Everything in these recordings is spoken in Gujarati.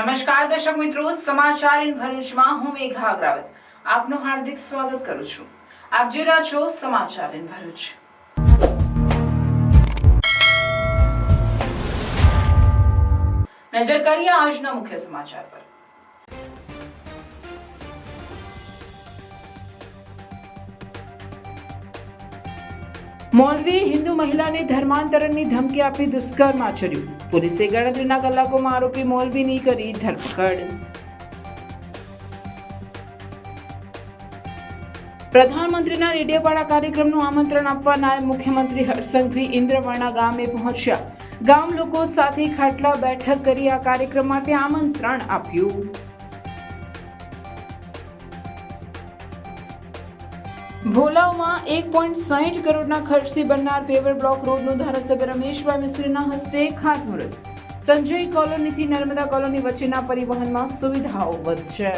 નમસ્કાર દર્શક મિત્રો, સમાચાર ઇન ભરૂચમાં હું મેઘા અગ્રવાલ આપનું હાર્દિક સ્વાગત કરું છું। આપ જોઈ રહ્યા છો સમાચાર ઇન ભરૂચ। નજર કરીએ આજના મુખ્ય સમાચાર પર। મૌલવી હિન્દુ મહિલાને ધર્માંતરણની ધમકી આપી દુષ્કર્મ આચર્યું। પોલીસે ગણતરીના કલાકોમાં આરોપી મૌલવીની કરી ધરપકડ। પ્રધાનમંત્રીના રેડિયોપાડા કાર્યક્રમનું આમંત્રણ આપવા નાયબ મુખ્યમંત્રી હર્ષસંઘવી ઇન્દ્રવર્ણા ગામે પહોંચ્યા। ગામ લોકો સાથે ખાટલા બેઠક કરી આ કાર્યક્રમ માટે આમંત્રણ આપ્યું। ભોલાવમાં 1.60 કરોડના ખર્ચથી બનનાર પેવર બ્લોક રોડનું ધારાસભ્ય રમેશભાઈ મિસ્ત્રીના હસ્તે ખાતમુહૂર્ત। સંજય કોલોનીથી નર્મદા કોલોની વચ્ચેના પરિવહનમાં સુવિધાઓ વધશે।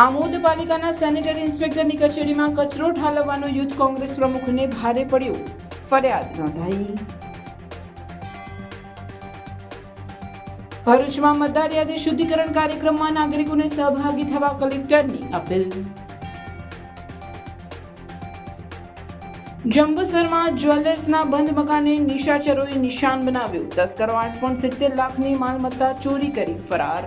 આમોદ પાલિકાના સેનેટરી ઇન્સ્પેક્ટરની કચેરીમાં કચરો ઠાલવવાનો યુથ કોંગ્રેસ પ્રમુખને ભારે પડ્યો, ફરિયાદ નોંધાઈ। ભરૂચમાં મતદાર યાદી શુદ્ધિકરણ કાર્યક્રમમાં નાગરિકોને સહભાગી થવા કલેક્ટરની અપીલ। જંબુસરમાં જ્વેલર્સના બંધ મકાને નિશાચરોએ નિશાન બનાવ્યું। તસ્કરો 8.70 લાખની માલમત્તા ચોરી કરી ફરાર।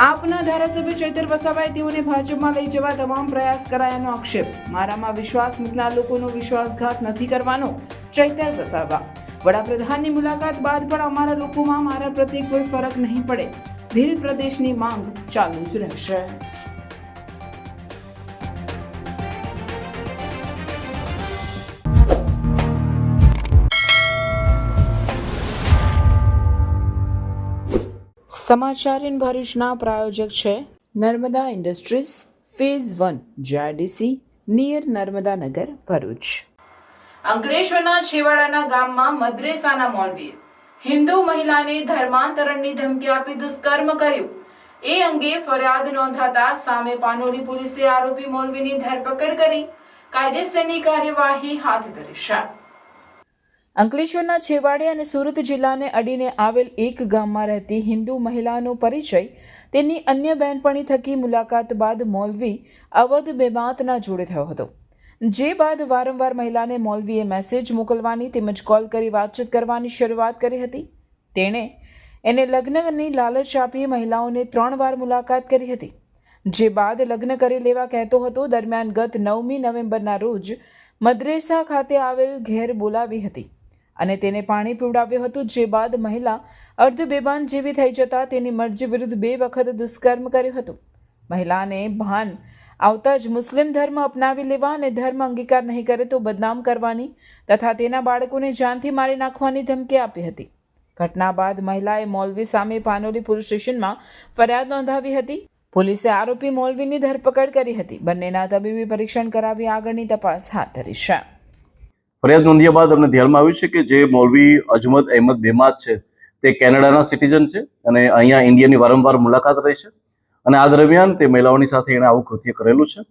આપના ધારાસભ્ય ચૈતર વસાવાએ તેઓને ભાજપમાં લઈ જવા તમામ પ્રયાસ કરાયાનો આક્ષેપ। મારામાં વિશ્વાસ મૂકનાર લોકોનો વિશ્વાસઘાત નથી કરવાનો, ચૈતર વસાવા। વડાપ્રધાનની મુલાકાત બાદ પણ અમારા લોકોમાં મારા પ્રત્યે કોઈ ફરક નહીં પડે, ભીલ પ્રદેશની માંગ ચાલુ જ રહેશે। સમાચાર ઇન ભરૂચના પ્રાયોજક છે Narmada industries phase 1 GIDC near Narmada Nagar Bharuch. અંકલેશ્વરના છેવાડાના ગામમાં મદ્રેસાના મૌલવીએ હિન્દુ મહિલાને ધર્માંતરણની ધમકી આપી દુષ્કર્મ કર્યું। એ અંગે ફરિયાદ નોંધાતા સામે પાનોલી પોલીસે આરોપી મૌલવીની ધરપકડ કરી કાયદેસરની કાર્યવાહી હાથ ધરી છે। અંકલેશ્વરના છેવાડે અને સુરત જિલ્લાને અડીને આવેલ એક ગામમાં રહેતી હિન્દુ મહિલાનો પરિચય તેની અન્ય બહેનપણી થકી મુલાકાત બાદ મૌલવી અવધ બેબાતના જોડે થયો હતો। જે બાદ વારંવાર મહિલાને મૌલવીએ મેસેજ મોકલવાની તેમજ કોલ કરી વાતચીત કરવાની શરૂઆત કરી હતી। તેણે એને લગ્નની લાલચ આપી મહિલાઓને 3 વાર મુલાકાત કરી હતી, જે બાદ લગ્ન કરી લેવા કહેતો હતો। દરમિયાન ગત 9મી નવેમ્બરના રોજ મદ્રેસા ખાતે આવેલ ઘેર બોલાવી હતી અને તેને પાણી પીવડાવ્યું હતું। જે બાદ મહિલા અર્ધ બેભાન જેવી થઈ જતા તેની મરજી વિરુદ્ધ 2 વખત દુષ્કર્મ કર્યું હતું। મહિલાને ભાન આવતા જ મુસ્લિમ ધર્મ અપનાવી લેવા અને ધર્મ અંગીકાર નહીં કરે તો બદનામ કરવાની તથા તેના બાળકોને જાનથી મારી નાખવાની ધમકી આપી હતી। ઘટના બાદ મહિલાએ મૌલવી સામે પાનોલી પોલીસ સ્ટેશનમાં ફરિયાદ નોંધાવી હતી। પોલીસે આરોપી મૌલવીની ધરપકડ કરી હતી। બંનેના તબીબી પરીક્ષણ કરાવી આગળની તપાસ હાથ ધરી છે। ફરિયાદ નોંધ્યા બાદ અમને ધ્યાનમાં આવ્યું છે કે જે મૌલવી અજમત અહેમદ બેમાત છે તે કેનેડાના સિટીઝન છે અને અહીંયા ઇન્ડિયાની વારંવાર મુલાકાત રહી છે અને આ દરમિયાન તે મહિલાઓની સાથે એણે આવું કૃત્ય કરેલું છે।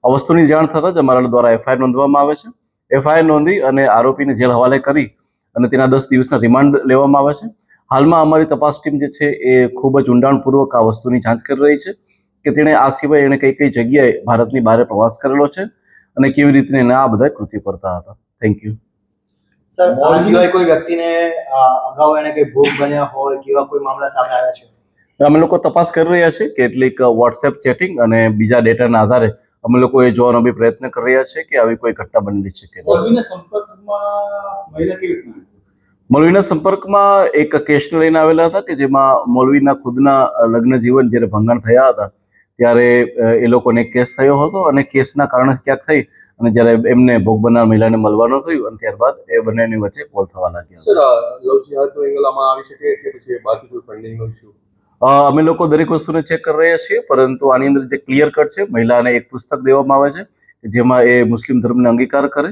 આ વસ્તુની જાણ થતાં જ અમારા દ્વારા એફઆઈઆર નોંધવામાં આવે છે। એફઆઈઆર નોંધી અને આરોપીને જેલ હવાલે કરી અને તેના 10 દિવસના રિમાન્ડ લેવામાં આવે છે। હાલમાં અમારી તપાસ ટીમ જે છે એ ખૂબ જ ઊંડાણપૂર્વક આ વસ્તુની જાંચ કરી રહી છે કે તેણે આ સિવાય એણે કઈ કઈ જગ્યાએ ભારતની બહાર પ્રવાસ કરેલો છે અને કેવી રીતે એને આ બધા કૃત્ય કરતા હતા। Thank you sir. આ સિવાય કોઈ વ્યક્તિને અગાઉ એને કોઈ ભોગ બન્યા હોય કેવા કોઈ મામલા સામે આવ્યા છે? અમે લોકો તપાસ કરી રહ્યા છીએ। કેટલીક વોટ્સએપ ચેટિંગ અને બીજા ડેટાના આધારે અમે લોકો એ જોવાનો બી પ્રયત્ન કરી રહ્યા છીએ કે આવી કોઈ ઘટના બનેલી છે કે મૌલવીના સંપર્કમાં એક કેસને લઈને આવેલા હતા કે જેમાં મૌલવીના ખુદના લગ્ન જીવન જ્યારે ભંગાણ થયા હતા ત્યારે એ લોકોને કેસ થયો હતો અને કેસના કારણે ક્યાંક થઈ અને જ્યારે એમને ભોગ બનનાર મહિલાને મળવાનું થયું અને ત્યારબાદ એ બંનેની વચ્ચે કોલ થવા લાગ્યા। સર, લવ જિહાદનો એંગલ આમાં આવી શકે કે પછી બાકી કોઈ ફંડિંગનો ઇશ્યુ? અમે લોકો દરેક વસ્તુને ચેક કરી રહ્યા છીએ, પરંતુ આની અંદર જે ક્લિયર કટ છે, મહિલાને એક પુસ્તક દેવામાં આવે છે જેમાં એ મુસ્લિમ ધર્મને અંગીકાર કરે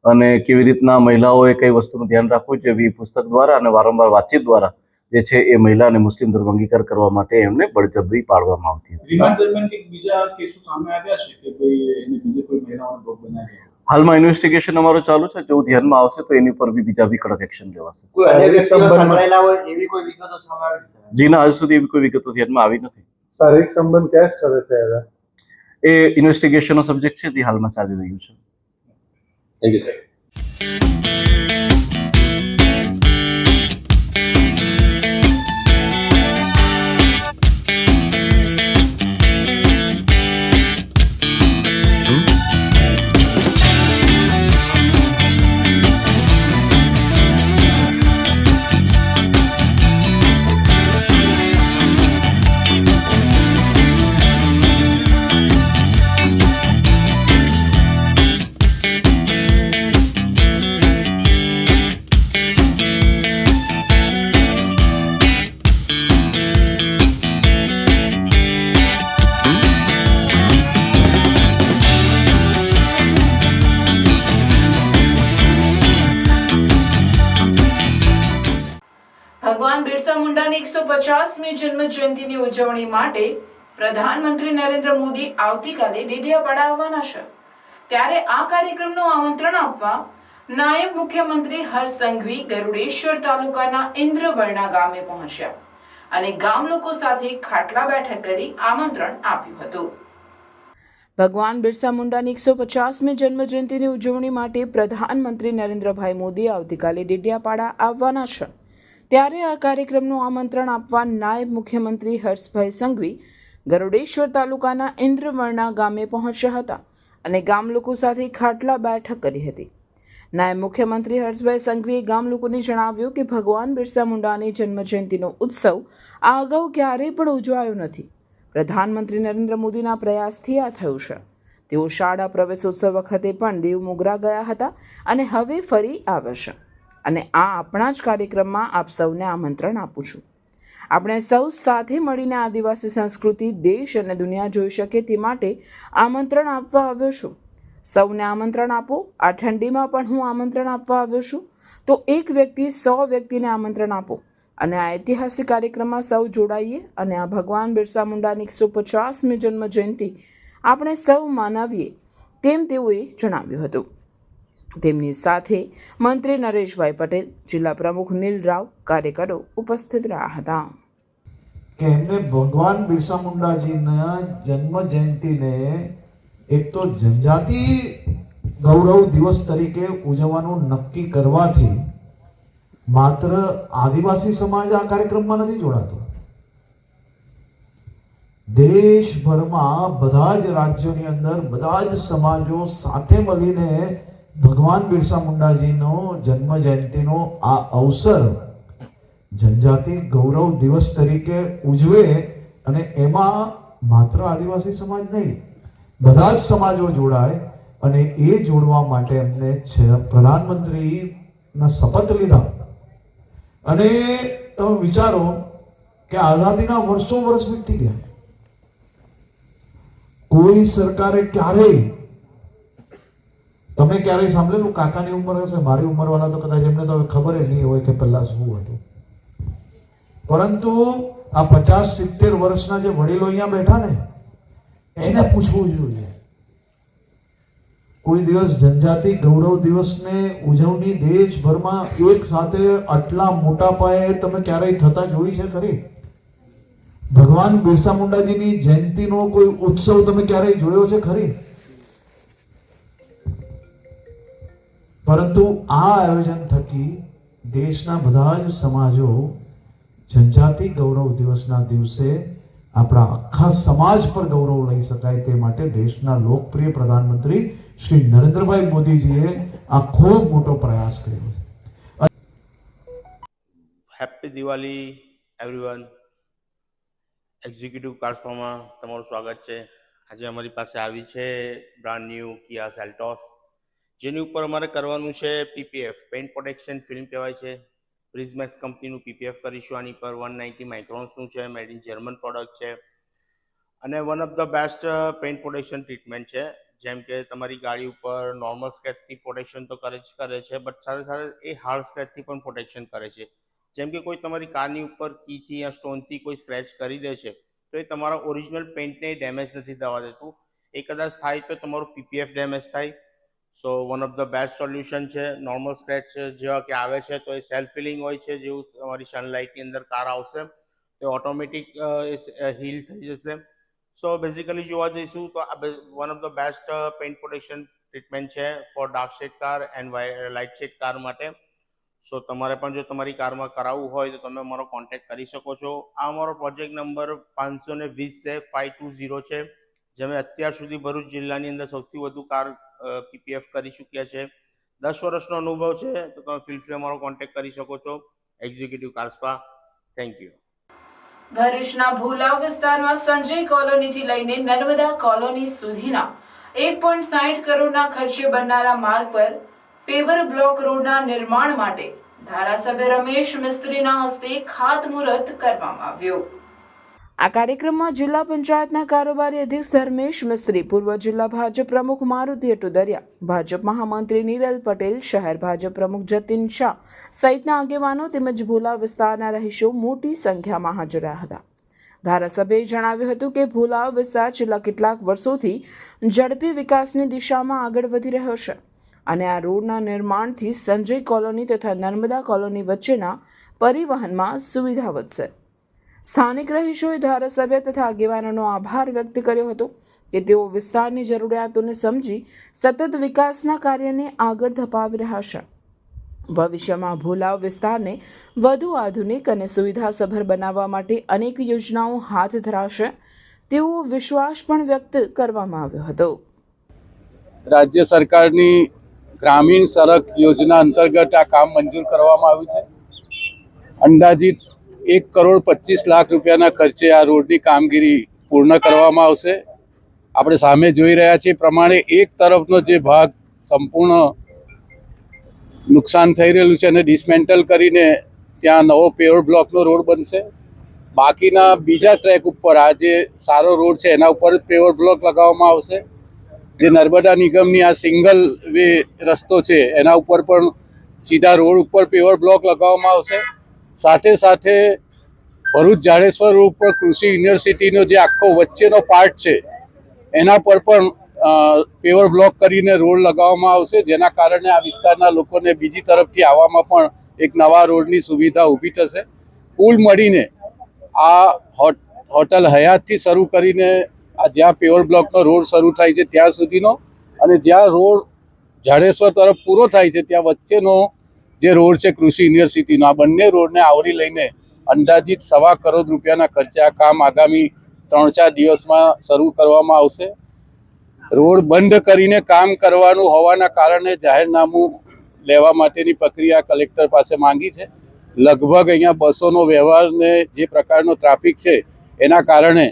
અને કેવી રીતના મહિલાઓએ કઈ વસ્તુનું ધ્યાન રાખવું જોઈએ એવી પુસ્તક દ્વારા અને વારંવાર વાતચીત દ્વારા જે છે એ મહિલાને મુસ્લિમ ધર્મ અંગીકાર કરવા માટે એમને બળજબરી પાડવામાં આવતી હતી। રિમાન્ડ દરમિયાન બીજા કેસો સામે આવ્યા છે કે ભાઈ એને બીજે કોઈ મહિલાઓને ભોગ બનાવ્યો? હાલમાં ઇન્વેસ્ટિગેશન અમારો ચાલુ છે. જો ધ્યાનમાં આવશે તો એની પર બી બીજા બી કડક એક્શન લેવાશે. કોઈ અન્ય શારીરિક વ્યક્તિઓ સંબંધ- સંકળાયેલા હોય એવી કોઈ વિગતો સામે આવી છે? જીના હજુ સુધી એવી કોઈ વિગતો ધ્યાનમાં આવી નથી. શારીરિક સંબંધ કયા સ્થળે થયા હતા? એ ઇન્વેસ્ટિગેશનનો સબ્જેક્ટ છે, જે હાલમાં ચાલી રહ્યું છે. Thank you sir. ભગવાન બિરસા મુંડાની 150મી જન્મ જયંતિની ઉજવણી માટે પ્રધાનમંત્રી નરેન્દ્ર મોદી આવતીકાલે ડેડિયાપાડા આવવાના છે. ત્યારે આ કાર્યક્રમનું આમંત્રણ આપવા નાયબ મુખ્યમંત્રી હર્ષ સંઘવી ગરુડેશ્વર તાલુકાના ઇન્દ્રવર્ણા ગામે પહોંચ્યા અને ગામ લોકો સાથે ખાટલા બેઠક કરી આમંત્રણ આપ્યું હતું. ભગવાન બિરસા મુંડાની 150મી જન્મ જયંતિની ઉજવણી માટે પ્રધાનમંત્રી નરેન્દ્રભાઈ મોદી આવતીકાલે ડેડિયાપાડા આવવાના છે. ત્યારે આ કાર્યક્રમનું આમંત્રણ આપવા નાયબ મુખ્યમંત્રી હર્ષભાઈ સંઘવી ગરુડેશ્વર તાલુકાના ઇન્દ્રવર્ણા ગામે પહોંચ્યા હતા અને ગામ લોકો સાથે ખાટલા બેઠક કરી હતી. નાયબ મુખ્યમંત્રી હર્ષભાઈ સંઘવીએ ગામ લોકોને જણાવ્યું કે ભગવાન બિરસા મુંડાની જન્મજયંતિનો ઉત્સવ આ અગાઉ ક્યારેય પણ ઉજવાયો નથી. પ્રધાનમંત્રી નરેન્દ્ર મોદીના પ્રયાસથી આ થયું છે. તેઓ શાળા પ્રવેશોત્સવ વખતે પણ દેવમોગરા ગયા હતા અને હવે ફરી આવે છે. અને આ આપણા જ કાર્યક્રમમાં આપ સૌને આમંત્રણ આપું છું. આપણે સૌ સાથે મળીને આદિવાસી સંસ્કૃતિ દેશ અને દુનિયા જોઈ શકે તે માટે આમંત્રણ આપવા આવ્યો છું. સૌને આમંત્રણ આપો. આ ઠંડીમાં પણ હું આમંત્રણ આપવા આવ્યો છું. તો એક વ્યક્તિ 100 વ્યક્તિને આમંત્રણ આપો અને આ ઐતિહાસિક કાર્યક્રમમાં સૌ જોડાઈએ અને આ ભગવાન બિરસા મુંડાની 150મી જન્મ જયંતિ આપણે સૌ મનાવીએ, તેમ તેઓએ જણાવ્યું હતું. તેમની સાથે મંત્રી નરેશભાઈ પટેલ, જિલ્લા પ્રમુખ નીલ રાવ, કાર્યકરો ઉપસ્થિત રહ્યા હતા. કે એમને ભગવાન બિરસા મુંડાજીના જન્મ જયંતિને એક તો જનજાતિ ગૌરવ દિવસ તરીકે ઉજવવાનું નક્કી કરવાથી માત્ર આદિવાસી સમાજ આ કાર્યક્રમમાં નથી જોડાતો. દેશભરમાં બધા જ રાજ્યોની અંદર બધા જ સમાજો સાથે મળીને ભગવાન બિરસા મુંડાજીનો જન્મ જયંતિનો આ અવસર જનજાતિ ગૌરવ દિવસ તરીકે ઉજવે અને એમાં માત્ર આદિવાસી સમાજ નહીં, બધા જ સમાજો જોડાય અને એ જોડવા માટે એમને પ્રધાનમંત્રીના શપથ લીધા. અને તમે વિચારો કે આઝાદીના વર્ષ વીતી ગયા. કોઈ સરકારે ક્યારેય, તમે ક્યારેય સાંભળેલું? કાકાની ઉંમર હશે, મારી ઉંમર વાળા તો કદાચ એમને તો ખબર જ નહીં હોય કે પહેલા શું હતું. પરંતુ આ 50-70 વર્ષના જે વડીલો અહીંયા બેઠા ને, એને પૂછવું જોઈએ. કોઈ દિવસ જનજાતિ ગૌરવ દિવસને ઉજવણી દેશભરમાં એક સાથે આટલા મોટા પાયે તમે ક્યારેય થતા જોઈ છે ખરી? ભગવાન બિરસા મુંડાજીની જયંતિનો કોઈ ઉત્સવ તમે ક્યારેય જોયો છે ખરી? પરંતુ આ આયોજન થકી દેશના બધા જ સમાજો જનજાતિ ગૌરવ દિવસના દિવસે આપણા આખા સમાજ પર ગૌરવ લઈ શકાય તે માટે દેશના લોકપ્રિય પ્રધાનમંત્રી શ્રી નરેન્દ્રભાઈ મોદીજીએ આ ખૂબ મોટો પ્રયાસ કર્યો છે. Happy Diwali everyone. એક્ઝિક્યુટિવ કાર્સમાં તમારું સ્વાગત છે. આજે અમારી પાસે આવી છે બ્રાન્ડ ન્યૂ કિયા સેલ્ટોસ, જેની ઉપર અમારે કરવાનું છે પીપીએફ, પેઇન્ટ પ્રોટેક્શન ફિલ્મ કહેવાય છે. પ્રિઝમેક્સ કંપનીનું પીપીએફ કરીશું આની પર. 190 માઇક્રોન્સનું છે, મેડ ઇન જર્મન પ્રોડક્ટ છે અને one of the best paint protection treatment છે. જેમ કે તમારી ગાડી ઉપર નોર્મલ સ્ક્રેચથી પ્રોટેક્શન તો કરે છે, બટ સાથે સાથે એ હાર્ડ સ્ક્રેચથી પણ પ્રોટેક્શન કરે છે. જેમ કે કોઈ તમારી કારની ઉપર કીથી યા સ્ટોનથી કોઈ સ્ક્રેચ કરી દે છે તો એ તમારા ઓરિજિનલ પેઇન્ટને ડેમેજ નથી થવા દેતું. એ કદાચ થાય તો તમારું પીપીએફ ડેમેજ થાય, so one of the best solution છે. નોર્મલ સ્ક્રેચ જેવા કે આવે છે તો એ સેલ્ફ હિલિંગ હોય છે, જેવું તમારી સનલાઇટની અંદર કાર આવશે તો ઓટોમેટિક હીલ થઈ જશે. સો બેઝિકલી જોવા જઈશું તો આ one of the best paint protection treatment છે for dark shade car and light shade car માટે. સો તમારે પણ જો તમારી કારમાં કરાવવું હોય તો તમે અમારો કોન્ટેક્ટ કરી શકો છો. આ અમારો પ્રોજેક્ટ નંબર 520 છે, 520 છે, જેમાં અત્યાર સુધી ભરૂચ જિલ્લાની અંદર સૌથી વધુ કાર પીપીએફ કરી ચૂક્યા છે. 10 વર્ષનો અનુભવ છે, તો તમે ફીલ ફ્રી અમારો કોન્ટેક્ટ કરી શકો છો. Executive car spa. Thank you. ભરૂચના ભોલાવ વિસ્તારમાં સંજય કોલોનીથી લઈને નર્મદા કોલોની સુધીના 1.60 કરોડના ખર્ચે બનનારા માર્ગ પર પેવર બ્લોક રોડના નિર્માણ માટે ધારાસભ્ય રમેશ મિસ્ત્રીના હસ્તે ખાતમુહૂર્ત કરવામાં આવ્યું. આ કાર્યક્રમમાં જિલ્લા પંચાયતના કારોબારી અધ્યક્ષ ધર્મેશ મિસ્ત્રી, પૂર્વ જિલ્લા ભાજપ પ્રમુખ મારુતિ અટુદરિયા, ભાજપ મહામંત્રી નીરલ પટેલ, શહેર ભાજપ પ્રમુખ જતીન શાહ સહિતના આગેવાનો તેમજ ભોલાવ વિસ્તારના રહીશો મોટી સંખ્યામાં હાજર રહ્યા હતા. ધારાસભ્યએ જણાવ્યું હતું કે ભોલાવ વિસ્તાર છેલ્લા કેટલાક વર્ષોથી ઝડપી વિકાસની દિશામાં આગળ વધી રહ્યો છે અને આ રોડના નિર્માણથી સંજય કોલોની તથા નર્મદા કોલોની વચ્ચેના પરિવહનમાં સુવિધા વધશે. સ્થાનિક રહીશોએ ધારાસભ્ય તથા આગેવાનોનો આભાર વ્યક્ત કર્યો હતો કે તેઓ વિસ્તારની જરૂરિયાતોને સમજી સતત વિકાસના કાર્યને આગળ ધપાવી રહ્યા છે. ભવિષ્યમાં ભોલાવ વિસ્તારને વધુ આધુનિક અને સુવિધાસભર બનાવવા માટે અનેક યોજનાઓ હાથ ધરાશે તેવો વિશ્વાસ પણ વ્યક્ત કરવામાં આવ્યો હતો. રાજ્ય સરકારની ગ્રામીણ સડક યોજના અંતર્ગત આ કામ મંજૂર કરવામાં આવ્યું છે. અંદાજિત 1.25 કરોડ રૂપિયાના ખર્ચે આ રોડની કામગીરી પૂર્ણ કરવામાં આવશે. આપણે સામે જોઈ રહ્યા છીએ પ્રમાણે એક તરફનો જે ભાગ સંપૂર્ણ નુકસાન થઈ રહેલું છે અને ડિસમેન્ટલ કરીને ત્યાં નવો પેવર બ્લોકનો રોડ બનશે. બાકીના બીજા ટ્રેક ઉપર આ જે સારો રોડ છે એના ઉપર પેવર બ્લોક લગાવવામાં આવશે. જે નર્મદા નિગમની આ સિંગલ વે રસ્તો છે એના ઉપર પણ સીધા રોડ ઉપર પેવર બ્લોક લગાવવામાં આવશે. સાથે સાથે ભરૂચ જાડેશ્વર રોડ પર કૃષિ યુનિવર્સિટીનો જે આખો વચ્ચેનો પાર્ટ છે એના પર પણ પેવર બ્લોક કરીને રોડ લગાવવામાં આવશે, જેના કારણે આ વિસ્તારના લોકોને બીજી તરફથી આવવામાં પણ એક નવા રોડની સુવિધા ઊભી થશે. કુલ મળીને આ હોટલ હયાતથી શરૂ કરીને આ જ્યાં પેવર બ્લોકનો રોડ શરૂ થાય છે ત્યાં સુધીનો અને જ્યાં રોડ જાડેશ્વર તરફ પૂરો થાય છે ત્યાં વચ્ચેનો જે રોડ છે કૃષિ યુનિવર્સિટીનો, આ બંને રોડને આવરી લઈને અંદાજિત 1.25 કરોડ રૂપિયાના ખર્ચે આ કામ આગામી 3-4 દિવસમાં શરૂ કરવામાં આવશે. રોડ બંધ કરીને કામ કરવાનું હોવાના કારણે જાહેરનામું લેવા માટેની પ્રક્રિયા કલેક્ટર પાસે માંગી છે. લગભગ અહીંયા બસોનો વ્યવહારને જે પ્રકારનો ટ્રાફિક છે એના કારણે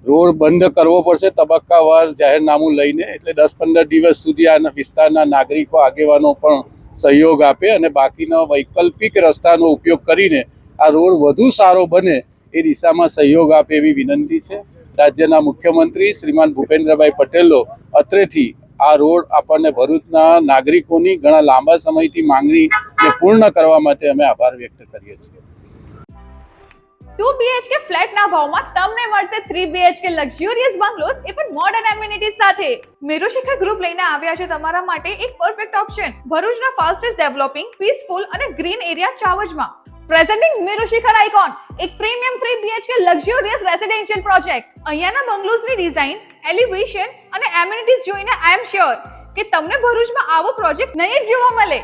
રોડ બંધ કરવો પડશે તબક્કાવાર જાહેરનામું લઈને. એટલે 10-15 દિવસ સુધી આ વિસ્તારના નાગરિકો આગેવાનો પણ સહયોગ આપે અને બાકીનો વૈકલ્પિક રસ્તાનો ઉપયોગ કરીને આ રોડ વધુ સારો બને એ દિશામાં સહયોગ આપે એવી વિનંતી છે. રાજ્યના મુખ્યમંત્રી શ્રીમાન ભૂપેન્દ્રભાઈ પટેલો અત્રેથી આ રોડ આપણને ભરૂચના નાગરિકોની ઘણા લાંબા સમયથી માંગણીને પૂર્ણ કરવા માટે અમે આભાર વ્યક્ત કરીએ છીએ. 2 BHK ફ્લેટના ભાવમાં તમને મળશે 3 BHK લક્ઝરિયસ બંગલોઝ, એ પણ મોડર્ન એમિનિટીઝ સાથે. મેરુશિખર ગ્રુપ લઈને આવ્યા છે તમારા માટે એક પરફેક્ટ ઓપ્શન ભરૂચના ફાસ્ટેસ્ટ ડેવલપિંગ, પીસફુલ અને ગ્રીન એરિયા ચાવજમાં. પ્રેઝન્ટિંગ મેરુશિખર આઇકોન, એક premium 3 BHK luxurious residential project. અહીંયાના બંગલોઝની ડિઝાઇન, એલિવેશન અને એમિનિટીઝ જોઈને આઈ એમ શ્યોર કે તમને ભરૂચમાં આવો પ્રોજેક્ટ નહીં જ જોવા મળે.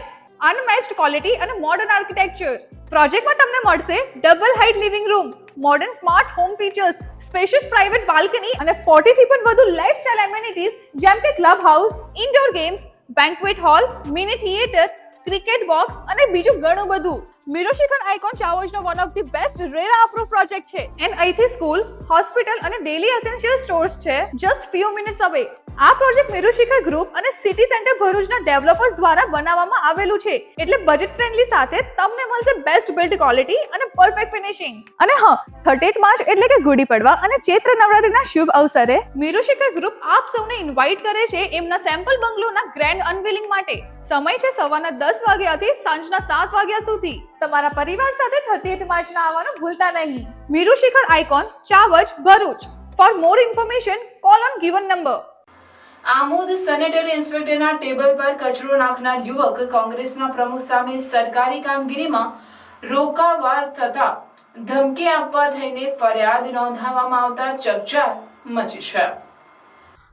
અનમેચ્ડ ક્વોલિટી અને મોડર્ન આર્કિટેક્ચર. પ્રોજેક્ટમાં તમને મળશે double height living room, modern smart home features, spacious private balcony અને 40 થી પણ વધુ લાઇફસ્ટાઇલ એમિનિટીઝ જેમ કે club house, indoor games, banquet hall, mini theatre, cricket box અને બીજું ઘણું બધું. મેરુશિખર આઇકોન ચાવજનો one of the best RERA approve project છે. એન્ડ અહીંથી સ્કૂલ, હોસ્પિટલ અને ડેલી એસેન્શિયલ સ્ટોર્સ છે જસ્ટ ફ્યુ મિનિટ્સ અવે. આ પ્રોજેક્ટ મેરુશિખર ગ્રુપ અને સિટી સેન્ટર ભરૂચના ડેવલપર્સ દ્વારા બનાવવામાં આવેલું છે, એટલે બજેટ ફ્રેન્ડલી સાથે તમને મળશે બેસ્ટ બિલ્ડ ક્વોલિટી અને પરફેક્ટ ફિનિશિંગ. અને હા, 38 માર્ચ એટલે કે ગુડી પડવા અને ચૈત્ર નવરાત્રિના શુભ અવસરે મેરુશિખર ગ્રુપ આપ સૌને ઇન્વાઇટ કરે છે એમના સેમ્પલ બંગલોના ગ્રેન્ડ અનવીલિંગ માટે. સમય છે સવારના 10 વાગ્યાથી સાંજના 7 વાગ્યા સુધી. તમારા પરિવાર સાથે 30 માર્ચના આવવાનું ભૂલતા નહીં. Merushikhar icon Chavaj Bharuch. For more information call on given number. Amod sanitary ઇન્સ્પેક્ટરના ટેબલ પર કચરો નાખનાર યુવક કોંગ્રેસના પ્રમુખ સામે સરકારી કામગીરીમાં રોકાવાર થતા ધમકી આપવા થઈને ફરિયાદ નોંધાવવામાં આવતા ચકચાર મચી છે.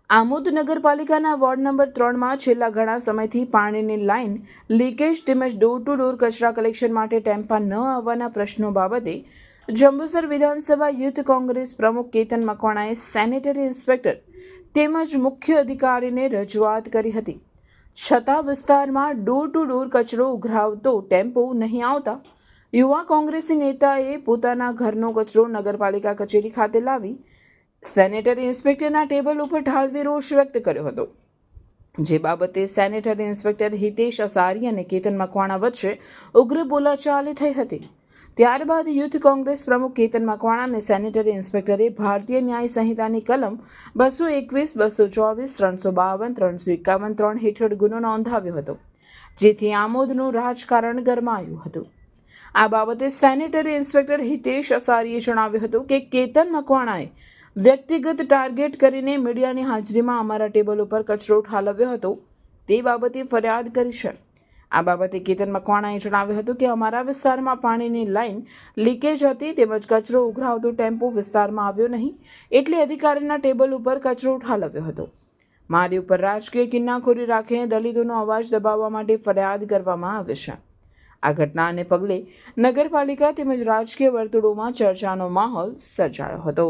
આમોદ નગરપાલિકાના વોર્ડ નંબર 3માં છેલ્લા ઘણા સમયથી પાણીની લાઇન લીકેજ તેમજ ડોર ટુ ડોર કચરા કલેક્શન માટે ટેમ્પા ન આવવાના પ્રશ્નો બાબતે જંબુસર વિધાનસભા યુથ કોંગ્રેસ પ્રમુખ કેતન મકવાણાએ સેનેટરી ઇન્સ્પેક્ટર તેમજ મુખ્ય અધિકારીને રજૂઆત કરી હતી. છતાં વિસ્તારમાં ડોર ટુ ડોર કચરો ઉઘરાવતો ટેમ્પો નહીં આવતા યુવા કોંગ્રેસી નેતાએ પોતાના ઘરનો કચરો નગરપાલિકા કચેરી ખાતે લાવી સેનેટરી ઇન્સ્પેક્ટરના ટેબલ ઉપર ઠાલવી રોષ વ્યક્ત કર્યો હતો. જે બાબતે સેનેટરી ઇન્સ્પેક્ટર હિતેશ અસારી અને કેતન મકવાણા વચ્ચે ઉગ્ર બોલાચાલી થઈ હતી. ત્યારબાદ યુથ કોંગ્રેસ પ્રમુખ કેતન મકવાણા અને સેનેટરી ઇન્સ્પેક્ટરે ભારતીય ન્યાય સંહિતાની કલમ 221, 224, 352, 351, 3 હેઠળ ગુનો નોંધાવ્યો હતો, જેથી આમોદનું રાજકારણ ગરમાયું હતું. આ બાબતે સેનેટરી ઇન્સ્પેક્ટર હિતેશ અસારીએ જણાવ્યું હતું કે કેતન મકવાણાએ વ્યક્તિગત ટાર્ગેટ કરીને મીડિયાની હાજરીમાં અમારા ટેબલ ઉપર કચરો ઠાલવ્યો હતો, તે બાબતે ફરિયાદ કરી છે. આ બાબતે કેતન મકવાણાએ જણાવ્યું હતું કે અમારા વિસ્તારમાં પાણીની લાઇન લીકેજ હતી તેમજ કચરો ઉઘરાવતો ટેમ્પો વિસ્તારમાં આવ્યો નહીં એટલે અધિકારીના ટેબલ ઉપર કચરો ઠાલવ્યો હતો. મારી ઉપર રાજકીય કિન્નાખોરી રાખીને દલિતોનો અવાજ દબાવવા માટે ફરિયાદ કરવામાં આવે છે. આ ઘટનાને પગલે નગરપાલિકા તેમજ રાજકીય વર્તુળોમાં ચર્ચાનો માહોલ સર્જાયો હતો.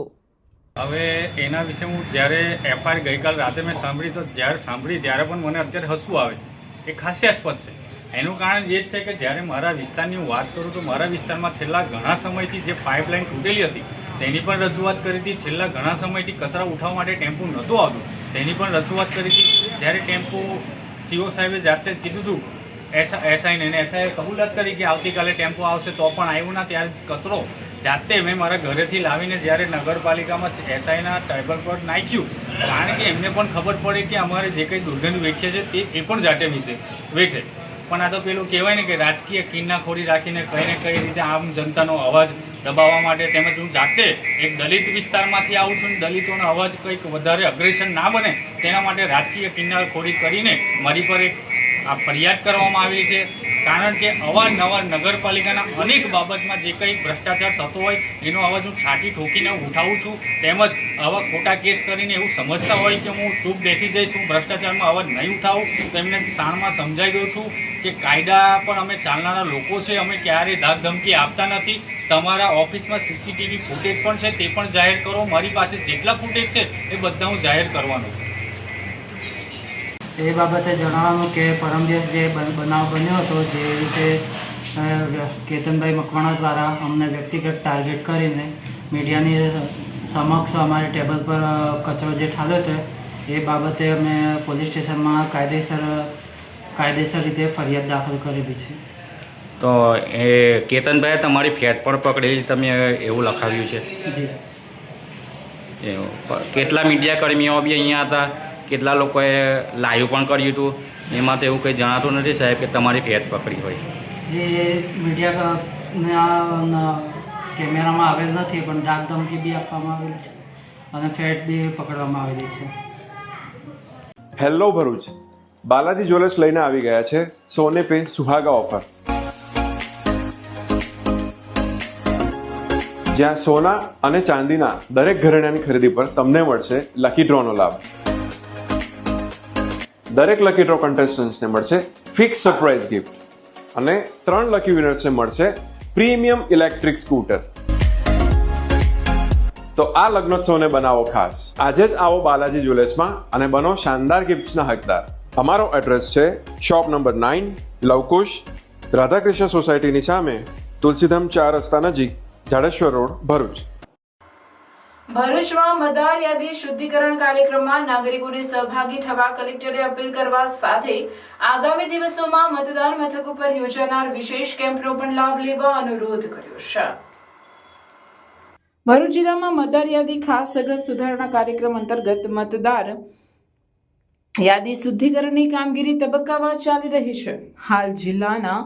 હવે એના વિશે હું જ્યારે એફઆઈઆર ગઈકાલ રાતે મેં સાંભળી તો જ્યારે ત્યારે પણ મને અત્યારે હસવું આવે છે. એ હાસ્યાસ્પદ છે. એનું કારણ એ જ છે કે જ્યારે મારા વિસ્તારની હું વાત કરું તો મારા વિસ્તારમાં છેલ્લા ઘણા સમયથી જે પાઇપલાઇન તૂટેલી હતી તેની પણ રજૂઆત કરી હતી. છેલ્લા ઘણા સમયથી કચરા ઉઠાવવા માટે ટેમ્પો નહોતું આવતું તેની પણ રજૂઆત કરી હતી. જ્યારે ટેમ્પો સીઓ સાહેબે જાતે જ કીધું હતું એસઆઈએ કબૂલાત કરી કે આવતીકાલે ટેમ્પો આવશે તો પણ આવ્યું ના. ત્યારે કચરો જાતે મેં મારા ઘરેથી લાવીને જ્યારે નગરપાલિકામાં એસઆઈના ટેબલ પર નાખ્યું, કારણ કે એમને પણ ખબર પડે કે અમારે જે કંઈ દુર્ગંધ વેઠે છે તે એ પણ જાતે વેઠે. પણ આ તો પેલું કહેવાય ને કે રાજકીય કિન્નાખોરી રાખીને કઈ ને કઈ રીતે આમ જનતાનો અવાજ દબાવવા માટે, તેમજ હું જાતે એક દલિત વિસ્તારમાંથી આવું છું, દલિતોનો અવાજ કંઈક વધારે અગ્રેસર ના બને તેના માટે રાજકીય કિન્નાખોરી કરીને મારી પર એક આ ફરિયાદ કરવામાં આવેલી છે. કારણ કે અવારનવાર નગરપાલિકાના અનેક બાબતમાં જે કંઈ ભ્રષ્ટાચાર થતો હોય એનો અવાજ હું છાતી ઠોકીને ઉઠાવું છું. તેમજ આવા ખોટા કેસ કરીને એવું સમજતા હોય કે હું ચૂપ બેસી જઈશ, હું ભ્રષ્ટાચારમાં અવાજ નહીં ઉઠાવું તો એમને શાણમાં સમજાવી દઉં છું કે કાયદા પણ અમે ચાલનારા લોકો છે, અમે ક્યારેય ધાક ધમકી આપતા નથી. તમારા ઓફિસમાં સીસીટીવી ફૂટેજ પણ છે તે પણ જાહેર કરો. મારી પાસે જેટલા ફૂટેજ છે એ બધા હું જાહેર કરવાનો છું. એ બાબતે જણાવવાનું કે પરમ દિવસ જે બનાવ બન્યો હતો, જે રીતે કેતનભાઈ મકવાણા દ્વારા અમને વ્યક્તિગત ટાર્ગેટ કરીને મીડિયાની સમક્ષ અમારે ટેબલ પર કચરો જે ઠાલ્યો હતો એ બાબતે અમે પોલીસ સ્ટેશનમાં કાયદેસર રીતે ફરિયાદ દાખલ કરેલી છે. તો એ કેતનભાઈએ તમારી ફેટ પણ પકડેલી, તમે એવું લખાવ્યું છે? જી. કેટલા મીડિયા કર્મીઓ બી અહીંયા હતા, કેટલા લોકોએ લાઈવ પણ કર્યું હતું, એમાં તો એવું કંઈ જણાતું નથી સાહેબ કે તમારી ફેટ પકડી હોય? એ મીડિયાના કેમેરામાં આવેલ નથી, પણ દાગ ધમકી બી આપવામાં આવેલ છે અને ફેટ બી પકડવામાં આવેલી છે. હેલો ભરૂચ, બાલાજી જ્વેલર્સ લઈને આવી ગયા છે સોને પે સુહાગા ઓફર, જ્યાં સોના અને ચાંદીના દરેક ઘરેણાની ખરીદી પર તમને મળશે લકી ડ્રોનો લાભ. દરેક લકી ડ્રો કન્ટેસ્ટન્ટ્સને મળશે ફિક્સ સરપ્રાઇઝ ગિફ્ટ અને 3 લકી વિનર્સને મળશે પ્રીમિયમ ઇલેક્ટ્રિક સ્કૂટર. તો આ લગ્નોત્સવને બનાવો ખાસ. આજે જ આવો બાલાજી જ્વેલર્સમાં અને બનો શાનદાર ગિફ્ટ્સના હકદાર. અમારો એડ્રેસ છે શોપ નંબર 9, લવકુશ, રાધાકૃષ્ણ સોસાયટીની સામે, તુલસીધામ 4 રસ્તા નજીક, જાડેશ્વર રોડ, ભરૂચ. ભરૂચમાં મતદાર યાદી શુદ્ધિકરણ કાર્યક્રમમાં નાગરિકોને સહભાગી થવા કલેક્ટરે અપીલ કરવા સાથે આગામી દિવસોમાં મતદાન મથક ઉપર યોજાનાર વિશેષ કેમ્પનો પણ લાભ લેવા અનુરોધ કર્યો છે. ભરૂચ જિલ્લામાં મતદાર યાદી ખાસ સઘન સુધારણા કાર્યક્રમ અંતર્ગત મતદાર યાદી શુદ્ધિકરણની કામગીરી તબક્કાવાર ચાલી રહી છે. હાલ જિલ્લાના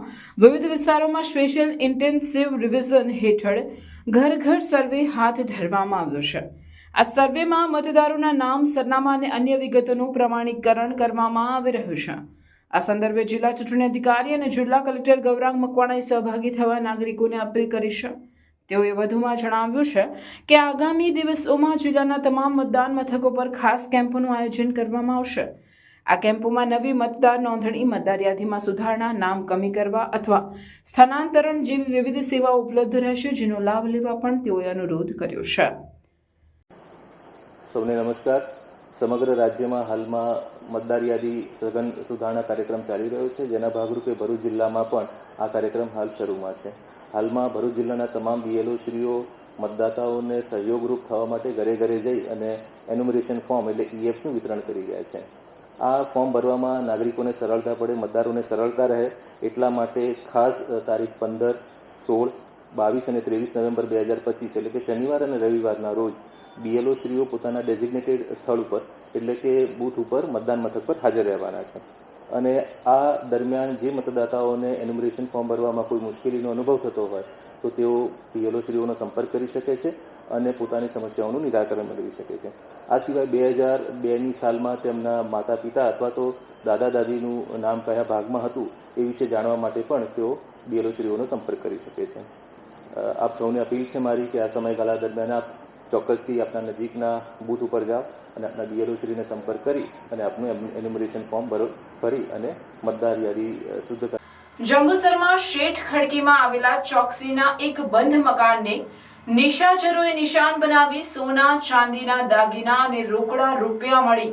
વિવિધ વિસ્તારોમાં સ્પેશિયલ ઇન્ટેન્સિવ રિવિઝન હેઠળ ઘર ઘર સર્વે હાથ ધરવામાં આવ્યો છે. આ સર્વેમાં મતદારોના નામ, સરનામા અને અન્ય વિગતોનું પ્રમાણીકરણ કરવામાં આવી રહ્યું છે. આ સંદર્ભે જિલ્લા ચૂંટણી અધિકારી અને જિલ્લા કલેક્ટર ગૌરાંગ મકવાણાએ સહભાગી થવા નાગરિકોને અપીલ કરી છે. તેઓએ વધુમાં જણાવ્યું છે કે આગામી દિવસોમાં જિલ્લાના તમામ મતદાન મથકો પર ખાસ કેમ્પોનું આયોજન કરવામાં આવશે. આ કેમ્પોમાં નવી મતદાર નોંધણી, મતદાર યાદીમાં સુધારણા, નામ કમી કરવા અથવા સ્થાનાંતરણ જેવી વિવિધ સેવાઓ ઉપલબ્ધ રહેશે, જેનો લાભ લેવા પણ તેઓએ અનુરોધ કર્યો છે. સૌને નમસ્કાર. સમગ્ર રાજ્યમાં હાલમાં મતદાર યાદી સઘન સુધારણા કાર્યક્રમ ચાલી રહ્યો છે, જેના ભાગરૂપે ભરૂચ જિલ્લામાં પણ આ કાર્યક્રમ હાલ શરૂમાં છે. હાલમાં ભરૂચ જિલ્લાના તમામ BLO-શ્રીઓ મતદાતાઓને સહયોગરૂપ થવા માટે ઘરે ઘરે જઈ અને એન્યુમરેશન ફોર્મ એટલે EFનું વિતરણ કરી રહ્યા છે. આ ફોર્મ ભરવામાં નાગરિકોને સરળતા પડે, મતદારોને સરળતા રહે એટલા માટે ખાસ તારીખ 15, 16, 22 અને 23 નવેમ્બર 2025 એટલે કે શનિવાર અને રવિવારના રોજ BLO-શ્રીઓ પોતાના ડેઝિગ્નેટેડ સ્થળ ઉપર એટલે કે બૂથ ઉપર મતદાન મથક પર હાજર રહેવાના છે. અને આ દરમિયાન જે મતદાતાઓને એન્યુમરેશન ફોર્મ ભરવામાં કોઈ મુશ્કેલીનો અનુભવ થતો હોય તો તેઓ BLO-શ્રીઓનો સંપર્ક કરી શકે છે અને પોતાની સમસ્યાઓનું નિરાકરણ મેળવી શકે છે. આ સિવાય 2002ની સાલમાં તેમના માતા પિતા અથવા તો દાદા દાદીનું નામ કયા ભાગમાં હતું એ વિશે જાણવા માટે પણ તેઓ BLO-શ્રીઓનો સંપર્ક કરી શકે છે. આપ સૌને અપીલ છે મારી કે આ સમયગાળા દરમિયાન આપ ચોક્કસથી આપના નજીકના બૂથ ઉપર જાઓ અને આપના BLO-શ્રીને સંપર્ક કરી અને આપનું એન્યુમરેશન ફોર્મ ભરી અને મતદાર યાદી શુદ્ધ કરી. જંબુસરમાં શેઠ ખડકીમાં આવેલા ચોકસીના એક બંધ મકાનને નિશાચરોએ નિશાન બનાવી સોના, ચાંદીના દાગીના અને રોકડા રૂપિયા મળી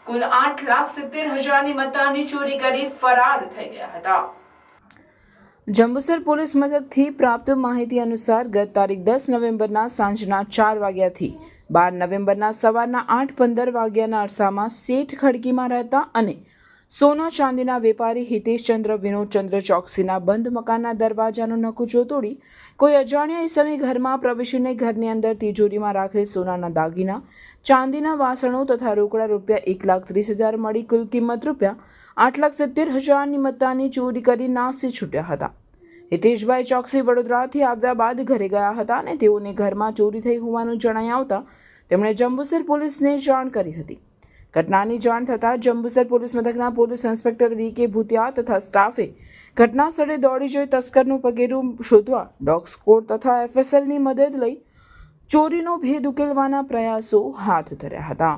કુલ 8,70,000ની મત્તાની ચોરી કરી ફરાર થઈ ગયા હતા. જંબુસર પોલીસ મથકથી પ્રાપ્ત માહિતી અનુસાર ગત તારીખ 10 નવેમ્બરના સાંજના 4 વાગ્યાથી 12 નવેમ્બરના સવારના 8:15 વાગ્યાના અરસામાં શેઠ ખડકીમાં રહેતા અને સોના ચાંદીના વેપારી હિતેશચંદ્ર વિનોદચંદ્ર ચોકસીના બંધ મકાનના દરવાજાનો નકુચો તોડી કોઈ અજાણ્યા ઇસમે ઘરમાં પ્રવેશીને ઘરની અંદર તિજોરીમાં રાખેલ સોનાના દાગીના, ચાંદીના વાસણો તથા રોકડા રૂપિયા 1,30,000 મળી કુલ કિંમત રૂપિયા 8,70,000ની મત્તાની ચોરી કરી નાસી છૂટ્યા હતા. હિતેશભાઈ ચોકસી વડોદરાથી આવ્યા બાદ ઘરે ગયા હતા અને તેઓને ઘરમાં ચોરી થઈ હોવાનું જણાઈ આવતા તેમણે જંબુસર પોલીસને જાણ કરી હતી. ઘટનાની જાણ થતાં જંબુસર પોલીસ મથકના પોલીસ ઇન્સ્પેક્ટર VK ભૂતિયા તથા સ્ટાફે ઘટના સ્થળે દોડી જઈ તસ્કરનું પગેરું શોધવા ડોગ સ્કોડ તથા FSLની મદદ લઈ ચોરીનો ભેદ ઉકેલવાના પ્રયાસો હાથ ધર્યા હતા.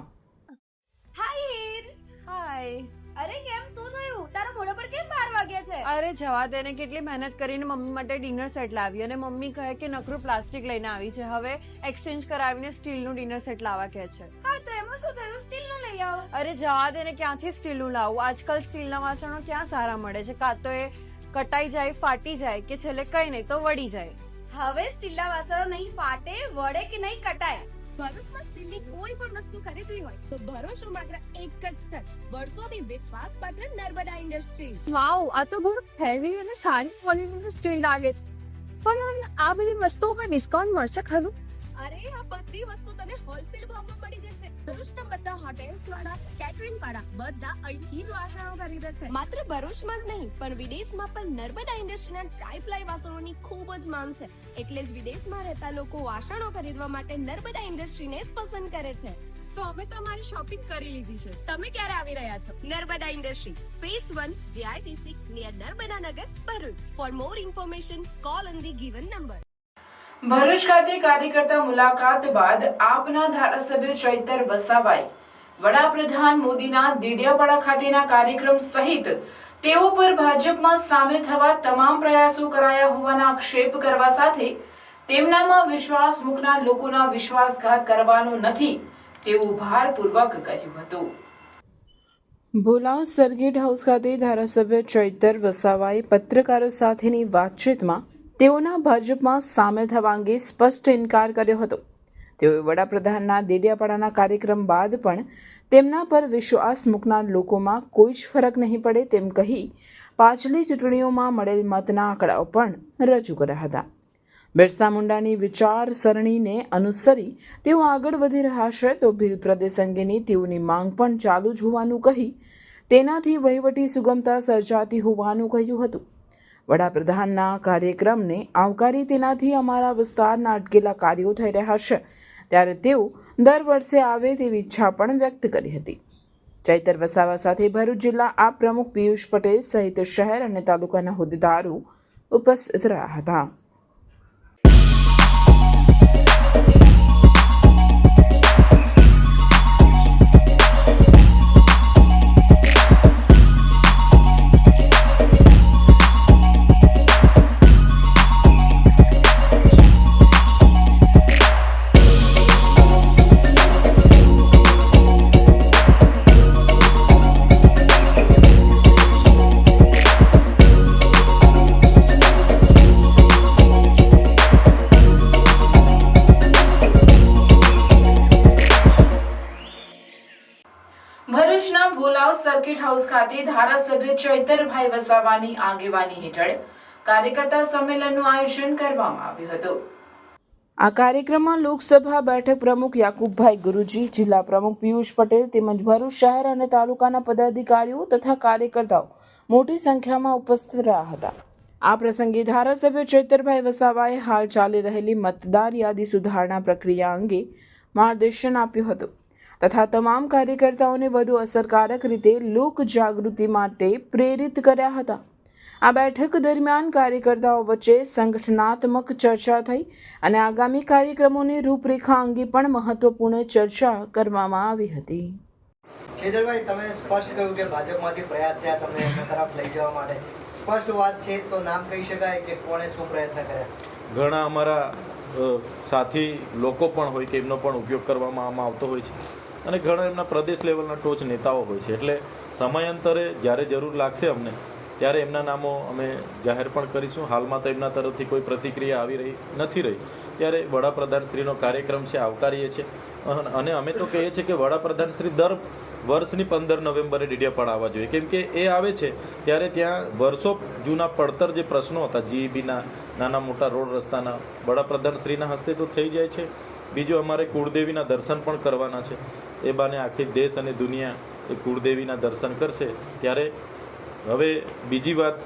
અરે કેમ શું થયું? તારા મોઢા પર કેમ 12 વાગ્યા છે? અરે જવા દે ને, કેટલી મહેનત કરીને મમ્મી માટે ડિનર સેટ લાવી અને મમ્મી કહે કે નકરું પ્લાસ્ટિક લઈને આવી છે, હવે એક્સચેન્જ કરાવીને સ્ટીલનું ડિનર સેટ લાવવા કહે છે. હા તો એમાં શું થયું? સ્ટીલનું લઈ આવો. અરે જવા દે ને, ક્યાંથી સ્ટીલનું લાવું? આજકાલ સ્ટીલના વાસણો ક્યાં સારા મળે છે? કાં તો એ કટાઈ જાય, ફાટી જાય કે છેલ્લે કઈ નહીં તો વળી જાય. હવે સ્ટીલના વાસણો નહીં ફાટે, વળે કે નહીં કટાય. ભરૂચમાં સ્ટીલની કોઈ પણ વસ્તુ ખરીદવી હોય તો ભરૂચનું માત્ર એક જ સ્થળ, વર્ષોથી વિશ્વાસપાત્ર નર્મદા ઇન્ડસ્ટ્રી. વાવ, આ તો બહુ હેવી અને સારી ક્વોલિટીનું સ્ટીલ લાગે છે. પણ આ બધી વસ્તુઓ પર ડિસ્કાઉન્ટ મળશે ખરું? અરે આ બધી વસ્તુ તને હોલસેલ ભાવમાં મળી જશે. ભરૂચના બધા હોટેલ્સ વાળા, કેટરિંગ વાળા બધા અહીંથી જ વાસણો ખરીદે છે. માત્ર ભરૂચમાં જ નહીં પણ વિદેશમાં પણ નર્મદા ઇન્ડસ્ટ્રીના ટ્રાયપ્લાય વાસણોની ખૂબ જ માંગ છે. એટલે જ વિદેશમાં રહેતા લોકો વાસણો ખરીદવા માટે નર્મદા ઇન્ડસ્ટ્રીને જ પસંદ કરે છે. તો અમે તમારી શોપિંગ કરી લીધી છે. તમે ક્યારે આવી રહ્યા છો? Narmada industry phase 1 JITC near Narmada Nagar, Bharuch. For more information call on the given number. Bharuch ખાતે કાર્યકર્તા મુલાકાત બાદ આપના ધારાસભ્ય ચૈતર વસાવાએ વડાપ્રધાન મોદીના દેડિયાપાડા ખાતેના કાર્યક્રમ સહિત તેઓ પર ભાજપમાં સામેલ થવા તમામ પ્રયાસો કરાયા હોવાના આક્ષેપ કરવા સાથે તેમનામાં વિશ્વાસ મૂકનાર લોકોના વિશ્વાસઘાત કરવાનો નથી તેવું ભારપૂર્વક કહ્યું હતું. ભોલાવ સર્કિટ હાઉસ ખાતે ધારાસભ્ય ચૈતર વસાવાએ પત્રકારો સાથેની વાતચીતમાં તેઓના ભાજપમાં સામેલ થવા અંગે સ્પષ્ટ ઇનકાર કર્યો હતો. તેઓએ વડાપ્રધાનના દેડિયાપાડાના કાર્યક્રમ બાદ પણ તેમના પર વિશ્વાસ મૂકનાર લોકોમાં કોઈ જ ફરક નહીં પડે તેમ કહી પાછલી ચૂંટણીઓમાં મળેલ મતના આંકડાઓ પણ રજૂ કર્યા હતા. બિરસા મુંડાની વિચારસરણીને અનુસરી તેઓ આગળ વધી રહ્યા છે તો ભીલ પ્રદેશ અંગેની તેઓની માંગ પણ ચાલુ જ હોવાનું કહી તેનાથી વહીવટી સુગમતા સર્જાતી હોવાનું કહ્યું હતું. વડાપ્રધાનના કાર્યક્રમને આવકારી તેનાથી અમારા વિસ્તારના અટકેલા કાર્યો થઈ રહ્યા છે, ત્યારે તેઓ દર વર્ષે આવે તેવી ઈચ્છા પણ વ્યક્ત કરી હતી. ચૈતર વસાવા સાથે ભરૂચ જિલ્લા આ પ્રમુખ પિયુષ પટેલ સહિત શહેર અને તાલુકાના હોદ્દેદારો ઉપસ્થિત રહ્યા હતા. ભરૂચના ભોલાવ સર્કિટ હાઉસ ખાતે ધારાસભ્ય ચૈતરભાઈ વસાવાની આગેવાની હેઠળ કાર્યકર્તા સંમેલનનું આયોજન કરવામાં આવ્યું હતું. આ કાર્યક્રમમાં લોકસભા બેઠક પ્રમુખ યાકુબભાઈ ગુરુજી, જિલ્લા પ્રમુખ પિયુષ પટેલ તેમજ ભરૂચ શહેર અને તાલુકાના પદાધિકારીઓ તથા કાર્યકર્તાઓ મોટી સંખ્યામાં ઉપસ્થિત રહ્યા હતા. આ પ્રસંગે ધારાસભ્ય ચૈતરભાઈ વસાવાએ હાલ ચાલી રહેલી મતદાર યાદી સુધારણા પ્રક્રિયા અંગે માર્ગદર્શન આપ્યું હતું તથા તમામ કાર્યકર્તાઓને વધુ અસરકારક રીતે લોક જાગૃતિ માટે પ્રેરિત કર્યા હતા. આ બેઠક દરમિયાન કાર્યકર્તાઓ વચ્ચે સંગઠનાત્મક ચર્ચા થઈ અને આગામી કાર્યક્રમોની રૂપરેખા અંગે પણ મહત્વપૂર્ણ ચર્ચા કરવામાં આવી હતી. ચેતરભાઈ, તમે સ્પષ્ટ કહ્યું કે ભાજપમાંથી પ્રયાસ છે તમને એમના તરફ લઈ જવા માટે. સ્પષ્ટ વાત છે તો નામ કહી શકાય કે કોણે શું પ્રયત્ન કર્યા? ઘણા અમારા સાથી લોકો પણ હોય કે એમનો પણ ઉપયોગ કરવામાં આવતો હોય છે અને ઘણા એમના પ્રદેશ લેવલના ટોચ નેતાઓ હોય છે. એટલે સમયાંતરે જ્યારે જરૂર લાગશે અમને ત્યારે એમના નામો અમે જાહેર પણ કરીશું. હાલમાં તો એમના તરફથી કોઈ પ્રતિક્રિયા આવી નથી રહી. ત્યારે વડાપ્રધાનશ્રીનો કાર્યક્રમ છે, આવકારીએ છીએ અને અમે તો કહીએ છીએ કે વડાપ્રધાનશ્રી દર વર્ષની 15 નવેમ્બરે ડેડિયાપાડા આવવા જોઈએ, કેમ કે એ આવે છે ત્યારે ત્યાં વર્ષો જૂના પડતર જે પ્રશ્નો હતા જીઈબીના, નાના મોટા રોડ રસ્તાના, વડાપ્રધાનશ્રીના હસ્તે તો થઈ જાય છે. બીજું અમારે કુળદેવીના દર્શન પણ કરવાના છે. એ બાને આખી દેશ અને દુનિયા એ કુળદેવીના દર્શન કરશે. ત્યારે હવે બીજી વાત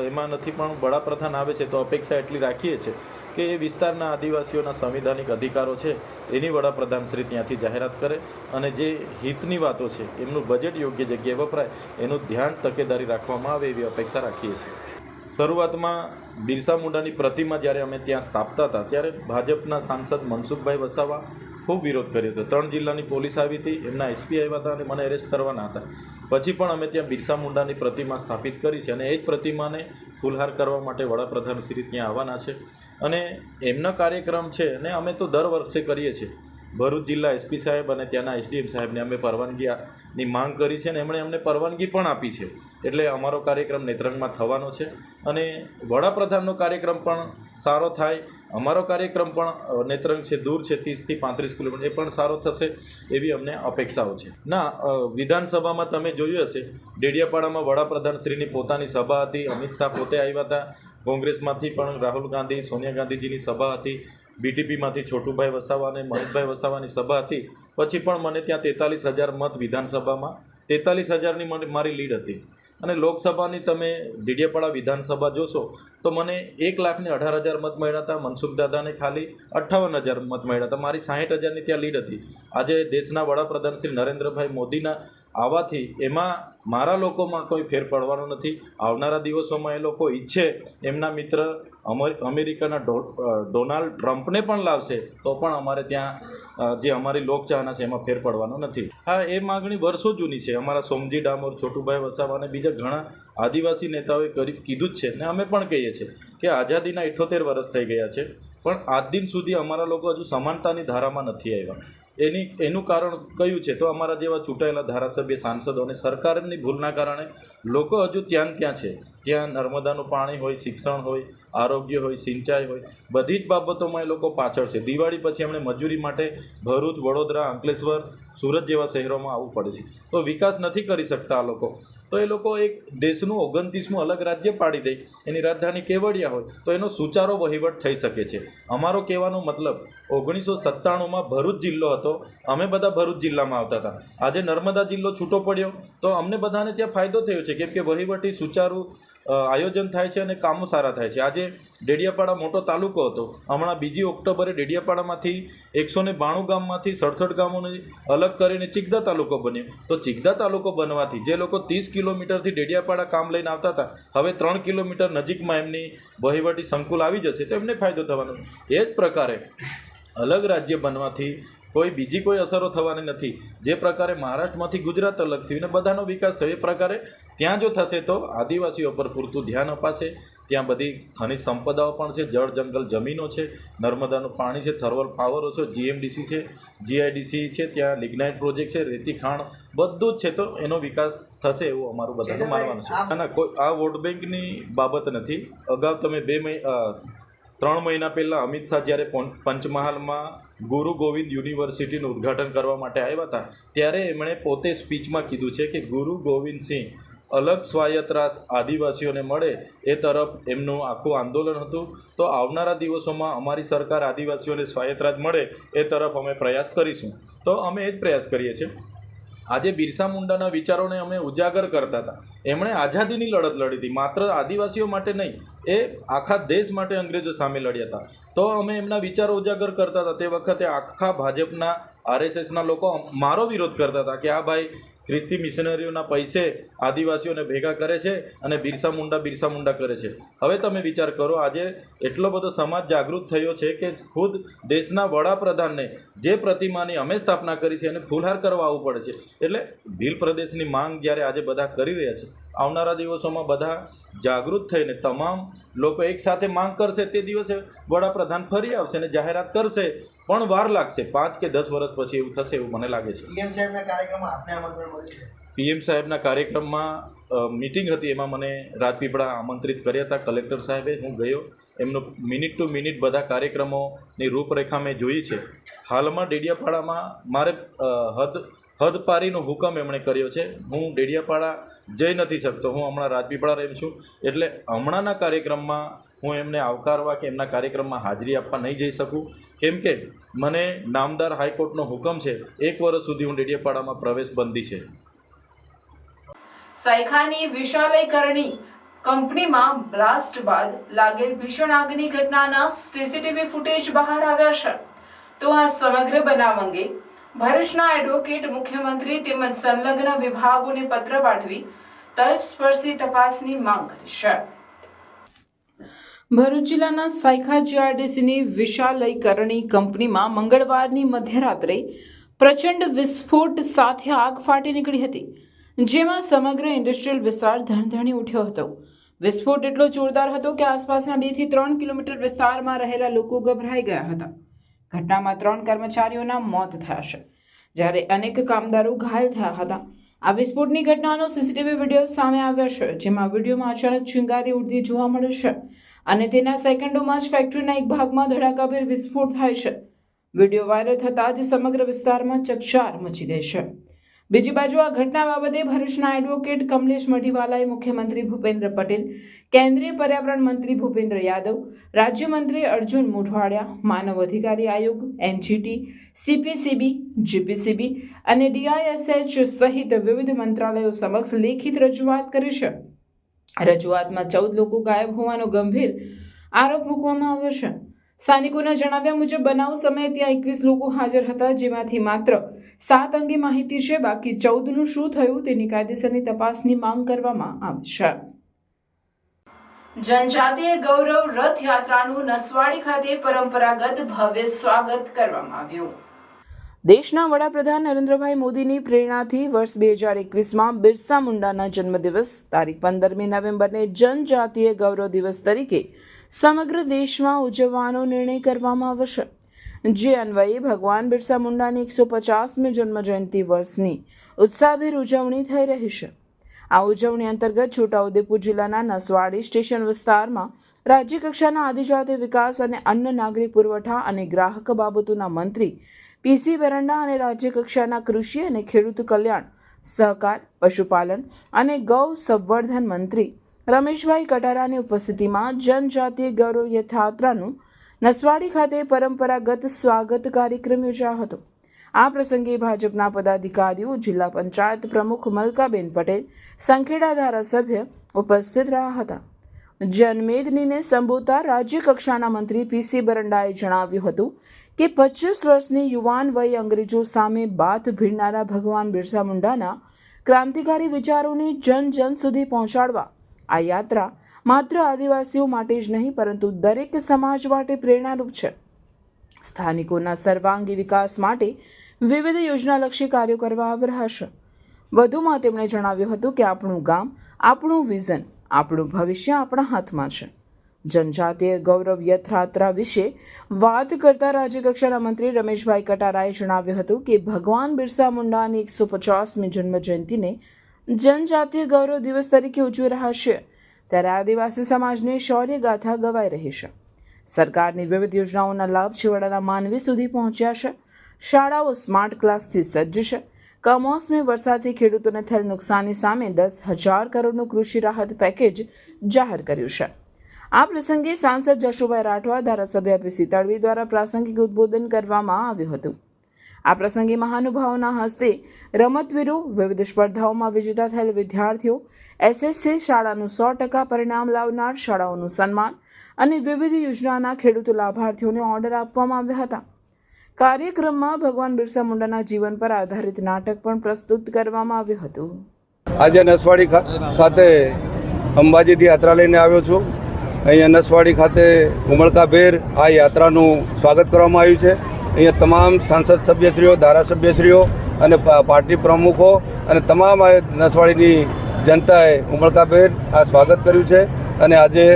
એમાં નથી, પણ વડાપ્રધાન આવે છે તો અપેક્ષા એટલી રાખીએ છીએ કે એ વિસ્તારના આદિવાસીઓના સંવિધાનિક અધિકારો છે એની વડાપ્રધાનશ્રી ત્યાંથી જાહેરાત કરે અને જે હિતની વાતો છે એમનું બજેટ યોગ્ય જગ્યાએ વપરાય એનું ધ્યાન તકેદારી રાખવામાં આવે એવી અપેક્ષા રાખીએ છીએ. શરૂઆતમાં બિરસા મુંડાની પ્રતિમા જ્યારે અમે ત્યાં સ્થાપતા હતા ત્યારે ભાજપના સાંસદ મનસુખભાઈ વસાવા ખૂબ વિરોધ કર્યો હતો. 3 જિલ્લાની પોલીસ આવી હતી, એમના એસપી આવ્યા હતા અને મને એરેસ્ટ કરવાના હતા. પછી પણ અમે ત્યાં બિરસા મુંડાની પ્રતિમા સ્થાપિત કરી છે અને એ જ પ્રતિમાને ફૂલહાર કરવા માટે વડાપ્રધાનશ્રી ત્યાં આવવાના છે અને એમનો કાર્યક્રમ છે અને અમે તો દર વર્ષે કરીએ છીએ. ભરૂચ જિલ્લા એસપી સાહેબ અને ત્યાંના એસડીએમ સાહેબને અમે પરવાનગીની માંગ કરી છે અને એમણે અમને પરવાનગી પણ આપી છે. એટલે અમારો કાર્યક્રમ નેત્રંગમાં થવાનો છે અને વડાપ્રધાનનો કાર્યક્રમ પણ સારો થાય, અમારો કાર્યક્રમ પણ નેત્રંગ છે, દૂર છે 30 થી 35 કિલોમીટર, એ પણ સારો થશે એવી અમને અપેક્ષાઓ છે. ના, વિધાનસભામાં તમે જોયું હશે ડેડિયાપાડામાં વડાપ્રધાનશ્રીની પોતાની સભા હતી, અમિત શાહ પોતે આવ્યા હતા, કોંગ્રેસમાંથી પણ રાહુલ ગાંધી, સોનિયા ગાંધીજીની સભા હતી, બીટીપીમાંથી છોટુભાઈ વસાવા અને મનીષભાઈ વસાવાની સભા હતી. પછી પણ મને ત્યાં 43,000 મત વિધાનસભામાં 43,000ની મારી લીડ હતી અને લોકસભાની તમે ડેડિયાપાડા વિધાનસભા જોશો તો મને 1,18,000 મત મળ્યા હતા, મનસુખ દાદાને ખાલી 58,000 મત મળ્યા હતા. મારી 60,000ની ત્યાં લીડ હતી. આજે દેશના વડાપ્રધાન શ્રી નરેન્દ્રભાઈ મોદીના આવવાથી એમાં મારા લોકોમાં કોઈ ફેર પડવાનો નથી. આવનારા દિવસોમાં એ લોકો ઈચ્છે એમના મિત્ર અમેરિકાના ડોનાલ્ડ ટ્રમ્પને પણ લાવશે તો પણ અમારે ત્યાં જે અમારી લોકચાહના છે એમાં ફેર પડવાનો નથી. હા, એ માગણી વર્ષો જૂની છે. અમારા સોમજી ડામોર, છોટુભાઈ વસાવા અને બીજા ઘણા આદિવાસી નેતાઓએ કીધું જ છે ને અમે પણ કહીએ છીએ કે આઝાદીના 78 વર્ષ થઈ ગયા છે પણ આજ દિન સુધી અમારા લોકો હજુ સમાનતાની ધારામાં નથી આવ્યા. એનું કારણ કયું છે? તો અમારા જેવા ચૂંટાયેલા ધારાસભ્ય, સાંસદો અને સરકારની ભૂલના કારણે લોકો હજુ ત્યાં છે. ત્યાં નર્મદાનું પાણી હોય, શિક્ષણ હોય, આરોગ્ય હોય, સિંચાઈ હોય, બધી જ બાબતોમાં એ લોકો પાછળ છે. દિવાળી પછી એમણે મજૂરી માટે ભરૂચ, વડોદરા, અંકલેશ્વર, સુરત જેવા શહેરોમાં આવવું પડે છે. તો વિકાસ નથી કરી શકતા આ લોકો. તો એ લોકો એક દેશનું 29મું અલગ રાજ્ય પાડી દે, એની રાજધાની કેવડિયા હોય તો એનો સુચારો વહીવટ થઈ શકે છે. અમારો કહેવાનો મતલબ 1997માં ભરૂચ જિલ્લો હતો, અમે બધા ભરૂચ જિલ્લામાં આવતા હતા. આજે નર્મદા જિલ્લો છૂટો પડ્યો તો અમને બધાને ત્યાં ફાયદો થયો છે કેમ કે વહીવટી સુચારું આયોજન થાય છે અને કામો સારા થાય છે. આજે ડેડિયાપાડા મોટો તાલુકો હતો, હમણાં 2 ઓક્ટોબરે ડેડિયાપાડામાંથી 192 ગામમાંથી 67 ગામોને અલગ કરીને ચિકદા તાલુકો બન્યો. તો ચિકદા તાલુકો બનવાથી જે લોકો 30 કિલોમીટરથી ડેડિયાપાડા કામ લઈને આવતા હતા, હવે 3 કિલોમીટર નજીકમાં એમની વહીવટી સંકુલ આવી જશે, તો એમને ફાયદો થવાનો. એ જ પ્રકારે અલગ રાજ્ય બનવાથી કોઈ બીજી કોઈ અસરો થવાની નથી. જે પ્રકારે મહારાષ્ટ્રમાંથી ગુજરાત અલગ થયું અને બધાનો વિકાસ થયો, એ પ્રકારે ત્યાં જો થશે તો આદિવાસીઓ પર પૂરતું ધ્યાન અપાશે. ત્યાં બધી ખનિજ સંપદાઓ પણ છે, જળ જંગલ જમીનો છે, નર્મદાનું પાણી છે, થર્મલ પાવરો છે, GMDC છે, GIDC છે, ત્યાં લિગ્નાઇટ પ્રોજેક્ટ છે, રેતી ખાણ બધું જ છે. તો એનો વિકાસ થશે એવું અમારું બધાનું માનવાનું છે. ના, કોઈ આ વોટ બેંકની બાબત નથી. અગાઉ તમે 3 મહિના પહેલાં અમિત શાહ જ્યારે પંચમહાલમાં ગુરુ ગોવિંદ યુનિવર્સિટીનું ઉદ્ઘાટન કરવા માટે આવ્યા હતા, ત્યારે એમણે પોતે સ્પીચમાં કીધું છે કે ગુરુ ગોવિંદ સિંહ અલગ સ્વાયત્ત રાજ આદિવાસીઓને મળે એ તરફ એમનું આખું આંદોલન હતું. તો આવનારા દિવસોમાં અમારી સરકાર આદિવાસીઓને સ્વાયત્ત રાજ મળે એ તરફ અમે પ્રયાસ કરીશું. તો અમે એ જ પ્રયાસ કરીએ છીએ. આજે બિરસા મુંડાના વિચારોને અમે ઉજાગર કરતા હતા. એમણે આઝાદીની લડત લડી હતી, માત્ર આદિવાસીઓ માટે નહીં, એ આખા દેશ માટે અંગ્રેજો સામે લડ્યા હતા. તો અમે એમના વિચારો ઉજાગર કરતા હતા. તે વખતે આખા ભાજપના RSSના લોકો મારો વિરોધ કરતા હતા કે આ ભાઈ ખ્રિસ્તી મિશનરીઓના પૈસે આદિવાસીઓને ભેગા કરે છે અને બિરસા મુંડા કરે છે. હવે તમે વિચાર કરો, આજે એટલો બધો સમાજ જાગૃત થયો છે કે ખુદ દેશના વડાપ્રધાનને જે પ્રતિમાની અમે સ્થાપના કરી છે એને ફૂલહાર કરવા આવવું પડે છે. એટલે ભીલ પ્રદેશની માંગ જ્યારે આજે બધા કરી રહ્યા છે, આવનારા દિવસોમાં બધા જાગૃત થઈને તમામ લોકો એકસાથે માંગ કરશે, તે દિવસે વડાપ્રધાન ફરી આવશે અને જાહેરાત કરશે. પણ વાર લાગશે, 5 કે 10 વર્ષ પછી એવું થશે એવું મને લાગે છે. PM સાહેબના કાર્યક્રમમાં મિટિંગ હતી, એમાં મને રાજપીપળા આમંત્રિત કર્યા હતા કલેક્ટર સાહેબે. હું ગયો, એમનો મિનિટ ટુ મિનિટ બધા કાર્યક્રમોની રૂપરેખા મેં જોઈ છે. હાલમાં ડેડિયાપાડામાં મારે હદપારીનો હુકમ એમણે કર્યો છે. હું ડેડિયાપાડા જઈ નથી શકતો, હું હમણાં રાજપીપળા રહું છું. એટલે હમણાંના કાર્યક્રમમાં હું એમને આવકારવા કે એમના કાર્યક્રમમાં હાજરી આપવા નહીં જઈ શકું, કેમ કે મને નામદાર હાઈકોર્ટનો હુકમ છે. 1 વર્ષ સુધી હું ડેડિયાપાડામાં પ્રવેશ બંધી છે. સાયખાની વિશાલયકરણી કંપનીમાં બ્લાસ્ટ બાદ લાગેલ ભીષણ આગની ઘટનાના CCTV ફૂટેજ બહાર આવ્યા છે. તો આ સમગ્ર બનાવ અંગે ભરૂચના એડવોકેટ મુખ્યમંત્રી તેમજ સંલગ્ન વિભાગોને પત્ર પાઠવી તલસ્પર્શી તપાસની માંગ કરી છે. ભરૂચ જિલ્લાના સાયખા GRDCની વિશાલયકરણી કંપનીમાં મંગળવારની મધ્યરાત્રે પ્રચંડ વિસ્ફોટ સાથે આગ ફાટી નીકળી હતી, જેમાં સમગ્ર ઇન્ડસ્ટ્રીયલ વિસ્તાર ધણધણી ઉઠ્યો હતો. વિસ્ફોટ એટલો જોરદાર હતો કે આસપાસના 2 થી 3 કિલોમીટર વિસ્તારમાં રહેલા લોકો ગભરાઈ ગયા હતા. ઘટનામાં 3 કર્મચારીઓના મોત થયા છે, જ્યારે અનેક કામદારો ઘાયલ થયા હતા. આ વિસ્ફોટની ઘટનાનો CCTV વિડીયો સામે આવ્યો છે, જેમાં વિડીયોમાં અચાનક ચિંગારી ઉડતી જોવા મળે છે અને તેના સેકન્ડોમાં જ ફેક્ટરીના એક ભાગમાં ધડાકાભેર વિસ્ફોટ થાય છે. વિડીયો વાયરલ થતાં જ સમગ્ર વિસ્તારમાં ચકચાર મચી ગઈ છે. બીજી બાજુ આ ઘટના બાબતે ભરૂચના એડવોકેટ કમલેશ મઢીવાલાએ મુખ્યમંત્રી ભૂપેન્દ્ર પટેલ, કેન્દ્રીય પર્યાવરણ મંત્રી ભૂપેન્દ્ર યાદવ, રાજ્યમંત્રી અર્જુન મોઢવાડિયા, માનવ અધિકારી આયોગ NGT, CPCB, GPCB અને DISH સહિત વિવિધ મંત્રાલયો સમક્ષ લેખિત રજૂઆત કરી છે. રજૂઆતમાં 14 લોકો ગાયબ હોવાનો ગંભીર આરોપ મૂકવામાં આવ્યો છે. સ્થાનિકોના જણાવ્યા મુજબ બનાવ સમયે ત્યાં 21 લોકો હાજર હતા, જેમાંથી માત્ર 7 અંગે માહિતી છે. બાકી 14નું શું થયું તેની કાયદેસરની તપાસની માંગ કરવામાં આવી છે. જનજાતીય ગૌરવ રથયાત્રાનું નસવાડી ખાતે પરંપરાગત ભવ્ય સ્વાગત કરવામાં આવ્યું. દેશના વડાપ્રધાન નરેન્દ્રભાઈ મોદીની પ્રેરણાથી વર્ષ 2021માં બિરસા મુંડાના જન્મદિવસ તારીખ 15મી નવેમ્બરને જનજાતીય ગૌરવ દિવસ તરીકે સમગ્ર દેશમાં ઉજવવાનો નિર્ણય કરવામાં આવ્યો છે. જે અન્વયે ભગવાન બિરસા મુંડાની 150મી જન્મજયંતિ વર્ષની ઉત્સાહભેર ઉજવણી થઈ રહી છે. આ ઉજવણી અંતર્ગત છોટાઉદેપુર જિલ્લાના નસવાડી સ્ટેશન વિસ્તારમાં રાજ્યકક્ષાના આદિજાતિ વિકાસ અને અન્ન નાગરિક પુરવઠા અને ગ્રાહક બાબતોના મંત્રી PC બેરંડા અને રાજ્યકક્ષાના કૃષિ અને ખેડૂત કલ્યાણ, સહકાર, પશુપાલન અને ગૌ સંવર્ધન મંત્રી રમેશભાઈ કટારાની ઉપસ્થિતિમાં જનજાતીય ગૌરવ રથયાત્રાનું નસવાડી ખાતે પરંપરાગત સ્વાગત કાર્યક્રમ યોજાયો હતો. આ પ્રસંગે ભાજપના પદાધિકારીઓ, જિલ્લા પંચાયત પ્રમુખ મલકાબેન પટેલ, સંખેડા ધારાસભ્ય ઉપસ્થિત રહ્યા હતા. જનમેદનીને સંબોધતા રાજ્ય કક્ષાના મંત્રી પીસી બરંડાએ જણાવ્યું હતું કે 25 વર્ષની યુવાન વય અંગ્રેજો સામે બાથ ભીડનારા ભગવાન બિરસા મુંડાના ક્રાંતિકારી વિચારોને જન જન સુધી પહોંચાડવા આ યાત્રા માત્ર આદિવાસીઓ માટે જ નહીં પરંતુ દરેક સમાજ માટે પ્રેરણારૂપ છે. સ્થાનિકોના સર્વાંગી વિકાસ માટે વિવિધ યોજનાલક્ષી કાર્યો કરવા આવરાશે. વધુમાં તેમણે જણાવ્યું હતું કે આપણું ગામ, આપણું વિઝન, આપણું ભવિષ્ય આપણા હાથમાં છે. જનજાતીય ગૌરવ યાત્રા વિશે વાત કરતા રાજ્યકક્ષાના મંત્રી રમેશભાઈ કટારાએ જણાવ્યું હતું કે ભગવાન બિરસા મુંડાની 150મી જન્મ જયંતિને જનજાતીય ગૌરવ દિવસ તરીકે ઉજવી રહ્યા છે, ત્યારે આદિવાસી સમાજની શૌર્ય ગાથા ગવાઈ રહી છે. સરકારની વિવિધ યોજનાઓના લાભ છેવાડાના માનવી સુધી પહોંચ્યા છે. શાળાઓ સ્માર્ટ ક્લાસથી સજ્જ છે. કમોસમી વરસાદથી ખેડૂતોને થયેલ નુકસાની સામે 10,000 કરોડનું કૃષિ રાહત પેકેજ જાહેર કર્યું છે. આ પ્રસંગે સાંસદ જશુભાઈ રાઠવા, ધારાસભ્ય પીસી તડવી દ્વારા પ્રાસંગિક ઉદ્બોધન કરવામાં આવ્યું હતું. આ પ્રસંગે મહાનુભાવોના હસ્તે રમતવીરો, વિવિધ સ્પર્ધાઓમાં વિજેતા થયેલ વિદ્યાર્થીઓ, એસએસસી શાળાનું 100% પરિણામ લાવનાર શાળાઓનું સન્માન અને વિવિધ યોજનાના ખેડૂત લાભાર્થીઓને ઓર્ડર આપવામાં આવ્યા હતા. કાર્યક્રમમાં ભગવાન બિરસા મુંડાના જીવન પર આધારિત નાટક પણ પ્રસ્તુત કરવામાં આવ્યું હતું. આજે નસવાડી ખાતે અંબાજીથી યાત્રા લઈને આવ્યો છું. અહીંયા નસવાડી ખાતે ઉમળકાભેર આ યાત્રાનું સ્વાગત કરવામાં આવ્યું છે. અહીંયા તમામ સાંસદ સભ્યશ્રીઓ, ધારાસભ્યશ્રીઓ અને પાર્ટી પ્રમુખો અને તમામ નસવાડીની જનતાએ ઉમળકાભેર આ સ્વાગત કર્યું છે. અને આજે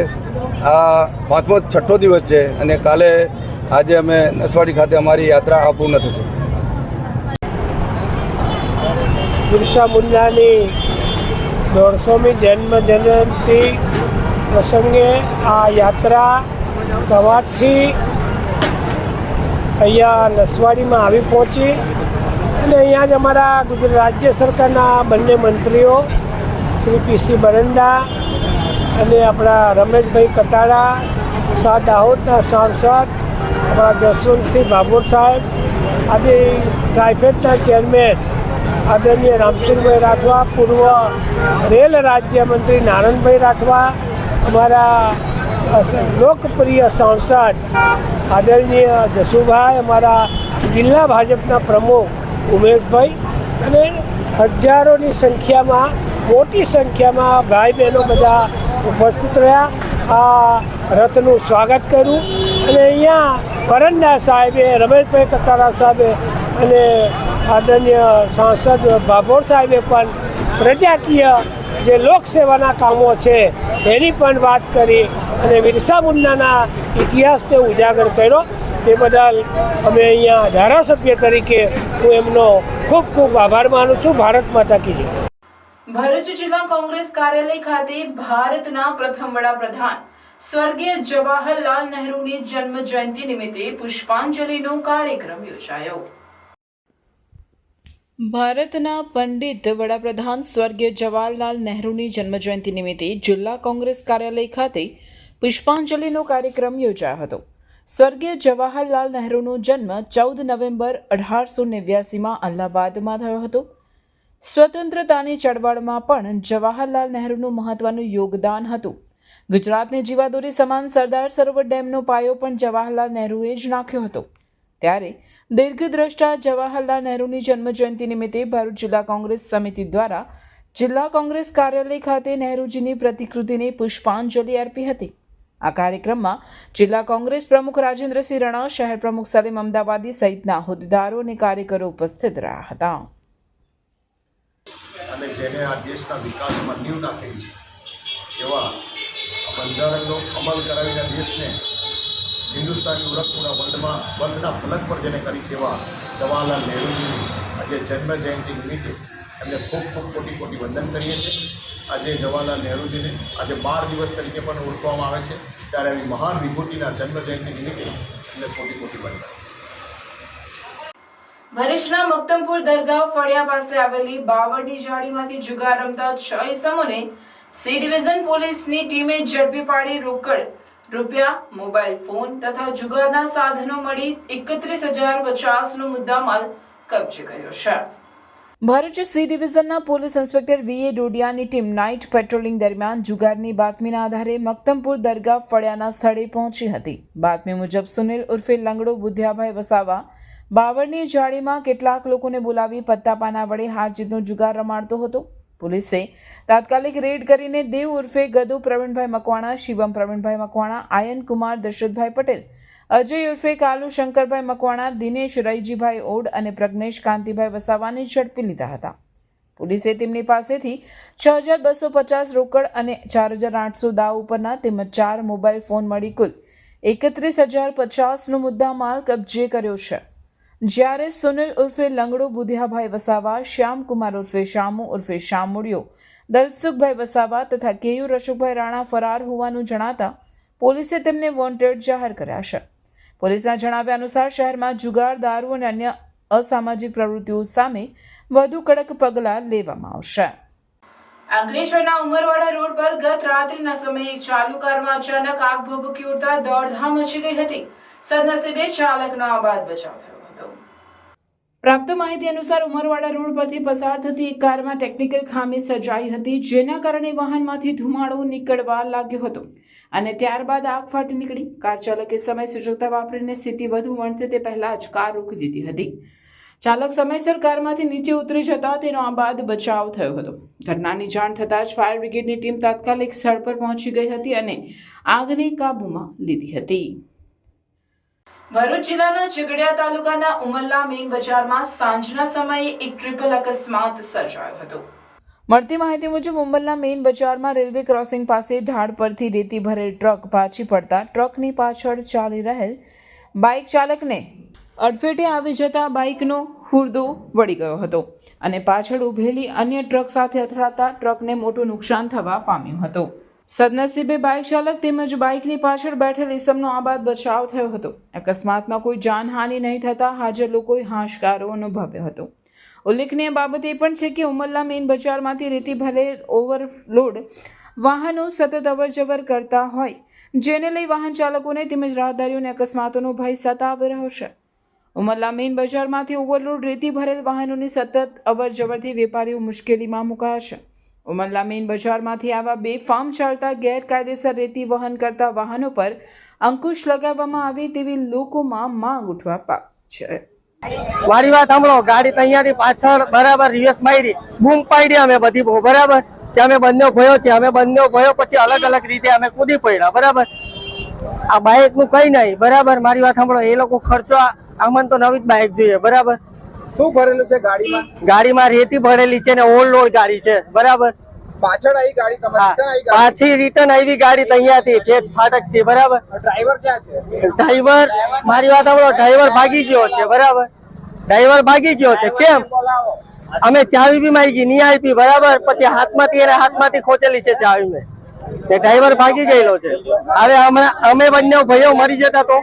આ 6મો દિવસ છે અને કાલે આજે અમે નસવાડી ખાતે અમારી યાત્રા પૂર્ણ થશે. બિરસા મુંડાની 150મી જન્મ જયંતિ પ્રસંગે આ યાત્રા સવારથી અહીંયા નસવાડીમાં આવી પહોંચી અને અહીંયા જ અમારા ગુજરાત રાજ્ય સરકારના બંને મંત્રીઓ શ્રી પીસી બરંડા અને આપણા રમેશભાઈ કટારા, દાહોદના સાંસદ આપણા જસવંતસિંહ ભાભોર સાહેબ, આજે ટ્રાઇફેડના ચેરમેન આદરણીય રામસિંહભાઈ રાઠવા, પૂર્વ રેલ રાજ્યમંત્રી નારણભાઈ રાઠવા, અમારા લોકપ્રિય સાંસદ આદરણીય જસુભાઈ, અમારા જિલ્લા ભાજપના પ્રમુખ ઉમેશભાઈ અને હજારોની સંખ્યામાં, મોટી સંખ્યામાં ભાઈ બહેનો બધા ઉપસ્થિત રહ્યા. આ રથનું સ્વાગત કર્યું અને અહીંયા પરંડા સાહેબે, રમેશભાઈ કટારા સાહેબે અને આદરણીય સાંસદ ભાભોર સાહેબે પણ પ્રજાકીય જે લોકસેવાના કામો છે એની પણ વાત કરી અને બિરસા મુંડાના ઇતિહાસને ઉજાગર કર્યો. તે બદલ અમે અહીંયા ધારાસભ્ય તરીકે હું એમનો ખૂબ ખૂબ આભાર માનું છું. ભારત માતા કી જય. ભરૂચ જિલ્લા કોંગ્રેસ કાર્યાલય ખાતે ભારતના પ્રથમ વડાપ્રધાન સ્વર્ગીય જવાહરલાલ નહેરુની જન્મ જયંતિ નિમિત્તે પુષ્પાંજલિનો કાર્યક્રમ યોજાયો. ભારતના પંડિત વડાપ્રધાન સ્વર્ગીય જવાહરલાલ નહેરુની જન્મજયંતિ નિમિત્તે જિલ્લા કોંગ્રેસ કાર્યાલય ખાતે પુષ્પાંજલિનો કાર્યક્રમ યોજાયો હતો. સ્વર્ગીય જવાહરલાલ નહેરુનો જન્મ 14 નવેમ્બર 1889માં અલ્હાબાદમાં થયો હતો. સ્વતંત્રતાની ચળવળમાં પણ જવાહરલાલ નહેરુનું મહત્વનું યોગદાન હતું. ગુજરાતની જીવાદોરી સમાન સરદાર સરોવર ડેમનો પાયો પણ જવાહરલાલ નહેરુએ જ નાખ્યો હતો. ત્યારે દીર્ઘદ્રષ્ટા જવાહરલાલ નહેરુની જન્મજયંતિ નિમિત્તે ભરૂચ જિલ્લા કોંગ્રેસ સમિતિ દ્વારા જિલ્લા કોંગ્રેસ કાર્યાલય ખાતે નહેરુજીની પ્રતિકૃતિને પુષ્પાંજલિ અર્પી હતી. આ કાર્યક્રમમાં જિલ્લા કોંગ્રેસ પ્રમુખ રાજેન્દ્રસિંહ રણા, શહેર પ્રમુખ સલીમ અમદાવાદી સહિતના હોદ્દેદારો અને કાર્યકરો ઉપસ્થિત રહ્યા હતા. અને જેને આ દેશના વિકાસમાં નીવ નાખેલી છે એવા બંધારણનો અમલ કરાવીને દેશને હિન્દુસ્તાનની ઓળખના વર્લ્ડના ફલક પર જેને કરી છે એવા જવાહરલાલ નહેરુજીની આજે જન્મ જયંતિ નિમિત્તે એમને ખૂબ ખૂબ કોટી કોટી વંદન કરીએ છીએ. આજે જવાહરલાલ નહેરુજીને આજે 12 દિવસ તરીકે પણ ઓળખવામાં આવે છે. ત્યારે આવી મહાન વિભૂતિના જન્મ જયંતિ નિમિત્તે એમને કોટી કોટી વંદન. ભરૂચના મક્તમપુર દરગાહ ફળિયા પાસે આવેલી બાવળની જાળીમાંથી જુગાર રમતા 6 ઇસમોને સી ડિવિઝન પોલીસની ટીમે ઝડપી પાડી રોકડ રૂપિયા, મોબાઈલ ફોન તથા જુગારના સાધનો મળી 31,050નો મુદ્દામાલ કબજે કર્યો છે. ભરૂચ સી ડિવિઝનના પોલીસ ઇન્સ્પેક્ટર વીએ ડોડિયાની ટીમ નાઇટ પેટ્રોલિંગ દરમિયાન જુગારની બાતમીના આધારે મક્તમપુર દરગાહ ફળિયાના સ્થળે પહોંચી હતી. બાતમી મુજબ સુનિલ ઉર્ફે લંગડો બુધિયાભાઈ વસાવા બાવળની જાળીમાં કેટલાક લોકોને બોલાવી પત્તાપાના વડે હાર જીતનો જુગાર રમાડતો હતો. પોલીસે તાત્કાલિક રેડ કરીને દેવ ઉર્ફે ગદુ પ્રવીણભાઈ મકવાણા, શિવમ પ્રવીણભાઈ મકવાણા, આયન કુમાર દશરથભાઈ પટેલ, અજય ઉર્ફે કાલુ શંકરભાઈ મકવાણા, દિનેશ રઈજીભાઈ ઓડ અને પ્રજ્ઞેશ કાંતિભાઈ વસાવાને ઝડપી લીધા હતા. પોલીસે તેમની પાસેથી 6,250 રોકડ અને 4,800 દાવ ઉપરના તેમજ 4 મોબાઈલ ફોન મળી કુલ 31,050નો મુદ્દામાલ કબજે કર્યો છે. જ્યારે સુનિલ ઉર્ફે લંગડો બુધિયાભાઈ વસાવા, શ્યામકુમાર ઉર્ફે શામુ ઉર્ફે શામુડિયો, દલસુખભાઈ વસાવા તથા કેયુ રશુભાઈ રાણા ફરાર હોવાનું જણાતા પોલીસે તેમને વોન્ટેડ જાહેર કર્યા છે. પોલીસના જણાવ્યા અનુસાર શહેરમાં જુગાર, દારૂ અને અન્ય અસામાજિક પ્રવૃત્તિઓ સામે વધુ કડક પગલાં લેવામાં આવશે. અંકલેશ્વરના ઉમરવાડા રોડ પર ગત રાત્રિના સમયે એક ચાલુ કારમાં અચાનક આગ ભભૂકી ઉઠતા દોડધામ મચી ગઈ હતી. સદનસીબે ચાલકનો આબાદ બચાવ થયો હતો. પ્રાપ્ત માહિતી અનુસાર ઉમરવાડા રોડ પરથી પસાર થતી એક કારમાં ટેકનિકલ ખામી સર્જાઈ હતી, જેના કારણે વાહનમાંથી ધુમાડો નીકળવા લાગ્યો હતો અને ત્યારબાદ આગ ફાટી નીકળી. કાર ચાલકે સમય સૂચકતા વાપરીને સ્થિતિ વધુ વણસે તે પહેલા જ કાર રોકી દીધી હતી. ચાલક સમયસર કારમાંથી નીચે ઉતરી જતા તેનો આબાદ બચાવ થયો હતો. ઘટનાની જાણ થતાં જ ફાયર બ્રિગેડની ટીમ તાત્કાલિક સ્થળ પર પહોંચી ગઈ હતી અને આગને કાબૂમાં લીધી હતી. ભરૂચ જિલ્લાના ઝઘડિયા તાલુકાના ઉમરલા મેઇન બજારમાં સાંજના સમયે એક ટ્રિપલ અકસ્માત સર્જાયો હતો. મળતી માહિતી મુજબ ઉમરલા મેઇન બજારમાં રેલવે ક્રોસિંગ પાસે ઢાળ પરથી રેતી ભરેલ ટ્રક પાછી પડતા ટ્રકની પાછળ ચાલી રહેલ બાઇક ચાલકને અડફેટે આવી જતા બાઇકનો હુરદો વળી ગયો હતો અને પાછળ ઉભેલી અન્ય ટ્રક સાથે અથડાતા ટ્રકને મોટું નુકસાન થવા પામ્યું હતું. સદનસીબે બાઇક ચાલક તેમજ બાઇકની પાછળ બેઠેલ ઈસમનો આબાદ બચાવ થયો હતો. અકસ્માતમાં કોઈ જાનહાનિ નહીં થતા હાજર લોકોએ હાશકારો અનુભવ્યો હતો. ઉલ્લેખનીય બાબત એ પણ છે કે ઉમરલા મેઇન બજારમાંથી રેતી ભરેલ ઓવરલોડ વાહનો સતત અવરજવર કરતા હોય, જેને લઈ વાહન ચાલકોને તેમજ રાહદારીઓને અકસ્માતોનો ભય સતાવી રહ્યો છે. ઉમરલા મેઇન બજારમાંથી ઓવરલોડ રેતી ભરેલ વાહનોની સતત અવરજવરથી વેપારીઓ મુશ્કેલીમાં મુકાયા છે. ઉમરલા મેઇન બજારમાંથી આવા બેફામ ચાલતા ગેરકાયદેસર રેતી વહન કરતા વાહનો પર અંકુશ લગાવવામાં આવે તેવી લોકોમાં માંગ ઉઠવા પામી છે. મારી વાત સાંભળો, ગાડી અહીંયાથી પાછળ બરાબર રિવર્સ મારી, બૂમ પાડી અમે બધી બરાબર કે અમે બંને ભયો છે, અમે બંને ભયો પછી અલગ અલગ રીતે અમે કૂદી પડ્યા બરાબર. આ બાઇક નું કઈ નહીં બરાબર. મારી વાત સાંભળો, એ લોકો ખર્ચો આમાં તો નવી જ બાઇક જોઈએ બરાબર. શું ભરેલું છે ગાડીમાં? ગાડીમાં રેતી ભરેલી છે ને ઓવરલોડ ગાડી છે બરાબર. પાછળ આવી ગાડી તમારી? પાછી રિટર્ન આવી ગાડી અહીંયાથી ઠેઠ ફાટકથી બરાબર. ડ્રાઈવર ક્યાં છે? ડ્રાઈવર મારી વાત સાંભળો, ડ્રાઈવર ભાગી ગયો છે બરાબર. ડ્રાઈવર ભાગી ગયો છે. કેમ? અમે ચાવી બી માંગી નહીં આપી બરાબર. પછી હાથમાંથી ખોચેલી છે ચાવી મેં. ડ્રાઈવર ભાગી ગયેલો છે. હવે અમે બંને ભાઈઓ મરી જતા તો.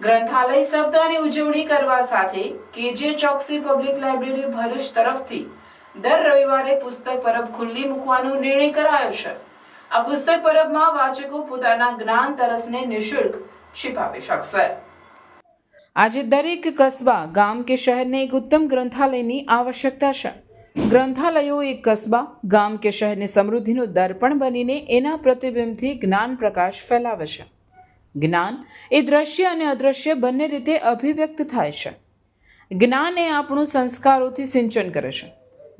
ગ્રંથાલય સપ્તાહની ઉજવણી કરવા સાથે કેજે ચોકસી પબ્લિક લાઇબ્રેરી ભરૂચ તરફથી દર રવિવારે પુસ્તક પરબ ખુલ્લી મૂકવાનો નિર્ણય કરાયો છે. આ પુસ્તક પરબમાં વાચકો પોતાના જ્ઞાન તરસને નિઃશુલ્ક छिपाવી શકશે. આજે દરેક કસ્બા, ગામ કે શહેરને એક ઉત્તમ ગ્રંથાલયની આવશ્યકતા છે. ગ્રંથાલયો એક કસ્બા, ગામ કે શહેરની સમૃદ્ધિનું દર્પણ બનીને એના પ્રતિબિંબથી જ્ઞાન પ્રકાશ ફેલાવે છે. જ્ઞાન એ દ્રશ્ય અને અદ્રશ્ય બંને રીતે અભિવ્યક્ત થાય છે. જ્ઞાન એ આપણું સંસ્કારોથી સિંચન કરે છે.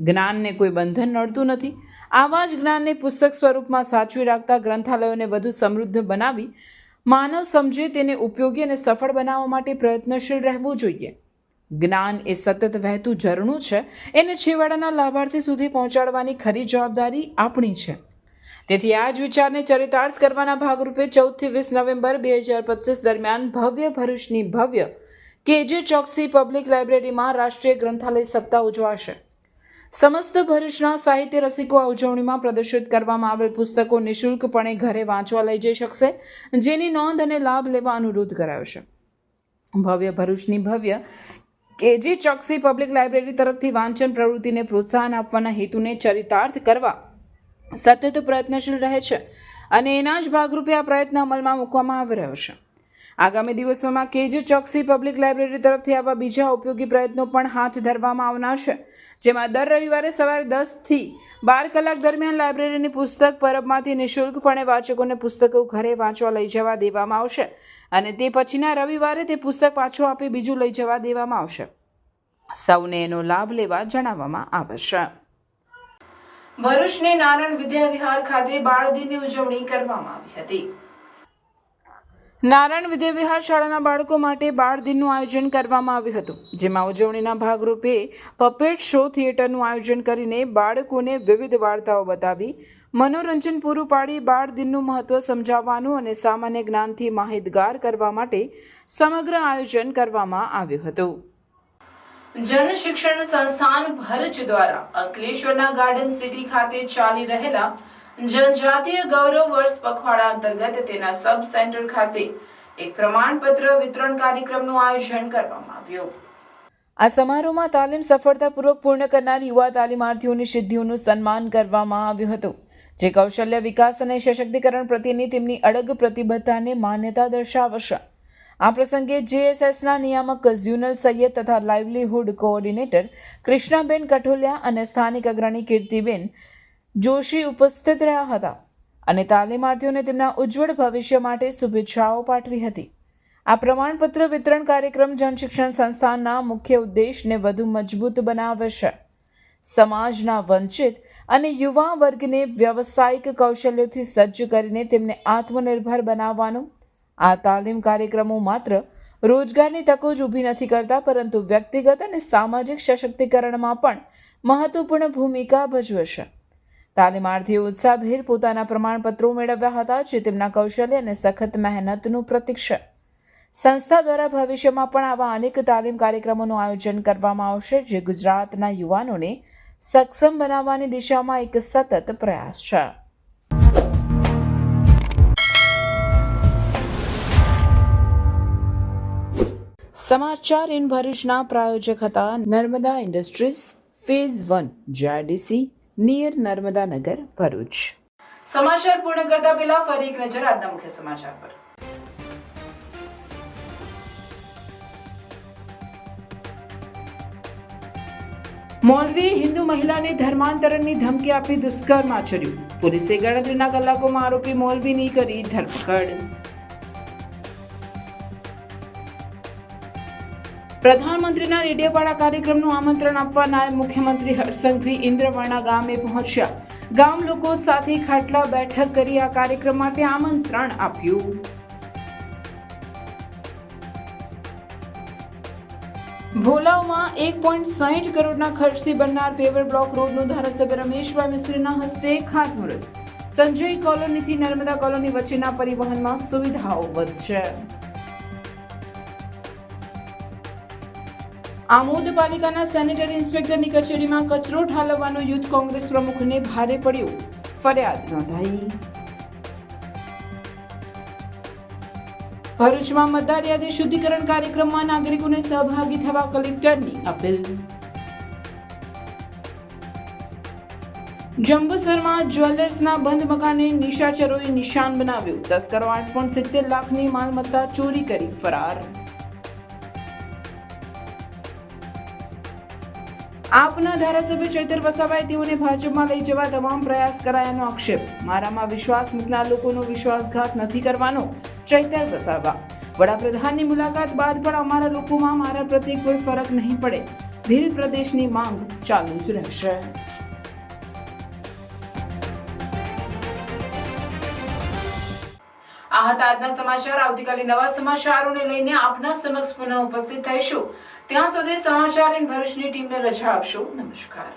જ્ઞાનને કોઈ બંધન નડતું નથી. આવા જ જ્ઞાનને પુસ્તક સ્વરૂપમાં સાચવી રાખતા ગ્રંથાલયોને વધુ સમૃદ્ધ બનાવી માનવ સમજે તેને ઉપયોગી અને સફળ બનાવવા માટે પ્રયત્નશીલ રહેવું જોઈએ. જ્ઞાન એ સતત વહેતું ઝરણું છે. એને છેવાડાના લાભાર્થી સુધી પહોંચાડવાની ખરી જવાબદારી આપણી છે. તેથી આ જ વિચારને ચરિતાર્થ કરવાના ભાગરૂપે 14 થી 20 નવેમ્બર 2025 દરમિયાન ભવ્ય ભરૂચની ભવ્ય કેજે ચોકસી પબ્લિક લાઇબ્રેરીમાં રાષ્ટ્રીય ગ્રંથાલય સપ્તાહ ઉજવાશે. સમસ્ત ભરૂચના સાહિત્ય રસિકો આ ઉજવણીમાં પ્રદર્શિત કરવામાં આવેલ પુસ્તકો નિઃશુલ્કપણે ઘરે વાંચવા લઈ જઈ શકશે, જેની નોંધ અને લાભ લેવા અનુરોધ કરાયો છે. ભવ્ય ભરૂચની ભવ્ય કેજે ચોકસી પબ્લિક લાઇબ્રેરી તરફથી વાંચન પ્રવૃત્તિને પ્રોત્સાહન આપવાના હેતુને ચરિતાર્થ કરવા સતત પ્રયત્નશીલ રહે છે અને એના જ ભાગરૂપે આ પ્રયત્ન અમલમાં મૂકવામાં આવી રહ્યો છે. આગામી દિવસોમાં કેજ ચોકસી પબ્લિક લાઇબ્રેરી તરફથી આવા બીજા ઉપયોગી પ્રયત્નો પણ હાથ ધરવામાં આવનાર છે, જેમાં દર રવિવારે સવારે 10 થી 12 કલાક દરમિયાન લાઇબ્રેરીની પુસ્તક પરબમાંથી નિઃશુલ્કપણે વાચકોને પુસ્તકો ઘરે વાંચવા લઈ જવા દેવામાં આવશે અને તે પછીના રવિવારે તે પુસ્તક પાછું આપી બીજું લઈ જવા દેવામાં આવશે. સૌને એનો લાભ લેવા જણાવવામાં આવે છે. ભરૂચની નારણ વિદ્યા વિહાર ખાતે બાળ દિનની ઉજવણી કરવામાં આવી હતી. નારાયણ વિદ્યા વિહાર શાળાના બાળકો માટે બાળ દિનનું આયોજન કરવામાં આવ્યું હતું, જેમાં ઉજવણીના ભાગરૂપે પપેટ શો થિયેટરનું આયોજન કરીને બાળકોને વિવિધ વાર્તાઓ બતાવી મનોરંજન પૂરું પાડી બાળ દિનનું મહત્વ સમજાવવાનું અને સામાન્ય જ્ઞાનથી માહિતગાર કરવા માટે સમગ્ર આયોજન કરવામાં આવ્યું હતું. જન શિક્ષણ સંસ્થાન ભરૂચ દ્વારા અંકલેશ્વરના ગાર્ડન સિટી ખાતે ચાલી રહેલા જનજાતીય ગૌરવ વર્ષ પખવાડા અંતર્ગત તેના સબ સેન્ટર ખાતે એક પ્રમાણપત્ર વિતરણ કાર્યક્રમનું આયોજન કરવામાં આવ્યું. આ સમારોહમાં તાલીમ સફળતાપૂર્વક પૂર્ણ કરનાર યુવા તાલીમાર્થીઓની સિદ્ધિઓનું સન્માન કરવામાં આવ્યું હતું, જે કૌશલ્ય વિકાસ અને સશક્તિકરણ પ્રત્યેની તેમની અડગ પ્રતિબદ્ધતાને માન્યતા દર્શાવશે. આ પ્રસંગે જેએસએસના નિયામક ઝ્યુનલ સૈયદ તથા લાઇવલીહુડ કોઓર્ડિનેટર કૃષ્ણાબેન કઠોલિયા અને સ્થાનિક અગ્રણી કીર્તિબેન જોશી ઉપસ્થિત રહ્યા હતા અને તાલીમાર્થીઓને તેમના ઉજ્જવળ ભવિષ્ય માટે શુભેચ્છાઓ પાઠવી હતી. આ પ્રમાણપત્ર વિતરણ કાર્યક્રમ જનશિક્ષણ સંસ્થાનના મુખ્ય ઉદ્દેશને વધુ મજબૂત બનાવે છે. સમાજના વંચિત અને યુવા વર્ગને વ્યવસાયિક કૌશલ્યોથી સજ્જ કરીને તેમને આત્મનિર્ભર બનાવવાનું. આ તાલીમ કાર્યક્રમો માત્ર રોજગારની તકો જ ઊભી નથી કરતા, પરંતુ વ્યક્તિગત અને સામાજિક સશક્તિકરણમાં પણ મહત્વપૂર્ણ ભૂમિકા ભજવે છે. તાલીમાર્થીઓ ઉત્સાહભેર પોતાના પ્રમાણપત્રો મેળવ્યા હતા, જે તેમના કૌશલ્ય અને સખત મહેનતનું પ્રતીક છે. સંસ્થા દ્વારા ભવિષ્યમાં પણ આવા અનેક તાલીમ કાર્યક્રમોનું આયોજન કરવામાં આવશે, જે ગુજરાતના યુવાનોને સક્ષમ બનાવવાની દિશામાં એક સતત પ્રયાસ છે. સમાચાર ઇન ભરૂચના પ્રાયોજક હતા Narmada industries phase 1 JIDC near Narmada Nagar Bharuch. સમાચાર પૂર્ણ કરતા પહેલા ફરી એક નજર આજના મુખ્ય સમાચાર પર. મૌલવીએ હિન્દુ મહિલાને ધર્માંતરણની ધમકી આપી દુષ્કર્મ આચર્યું. પોલીસે ગણતરીના કલાકોમાં આરોપી મૌલવીની કરી ધરપકડ. પ્રધાનમંત્રીના રેડિયોપાડા કાર્યક્રમનું આમંત્રણ આપવા નાયબ મુખ્યમંત્રી હર્ષસંઘવી ઇન્દ્રવર્ણા ગામે પહોંચ્યા. ગામ લોકો સાથે ખાટલા બેઠક કરી આ કાર્યક્રમ માટે આમંત્રણ આપ્યું. ભોલાવમાં 1.60 કરોડના ખર્ચથી બનનાર પેવર બ્લોક રોડનું ધારાસભ્ય રમેશભાઈ મિસ્ત્રીના હસ્તે ખાતમુહૂર્ત. સંજય કોલોનીથી નર્મદા કોલોની વચ્ચેના પરિવહનમાં સુવિધાઓ વધશે. આમોદ પાલિકાના સેનેટરી ઇન્સ્પેક્ટરની કચેરીમાં કચરો ઠાલવવાનો યુથ કોંગ્રેસ પ્રમુખને ભારે પડ્યો. ફરિયાદ નોંધાઈ. ભરૂચમાં મતદાર યાદી શુદ્ધિકરણ કાર્યક્રમમાં નાગરિકોને સહભાગી થવા કલેક્ટરની અપીલ. જંબુસરમાં જ્વેલર્સના બંધ મકાને નિશાચરોએ નિશાન બનાવ્યું. તસ્કરો 8.70 લાખની માલમત્તા ચોરી કરી ફરાર. આપના ધારાસભ્ય ચૈતર વસાવાએ તેઓને ભાજપમાં લઈ જવા તમામ પ્રયાસ કરાયાનો આક્ષેપ. મારામાં વિશ્વાસ મૂકનાર લોકોનો વિશ્વાસઘાત નથી કરવાનો ચૈતર વસાવા. વડાપ્રધાનની મુલાકાત બાદ પણ અમારા લોકોમાં મારા પ્રત્યે કોઈ ફરક નહીં પડે. ભીલ પ્રદેશની માંગ ચાલુ જ રહેશે. આ હતા આજના સમાચાર. આવતીકાલે નવા સમાચારોને લઈને આપના સમક્ષ પુનઃ ઉપસ્થિત થઈશું. ત્યાં સુધી સમાચાર ઇન ભરૂચની ટીમને રજા આપશો. નમસ્કાર.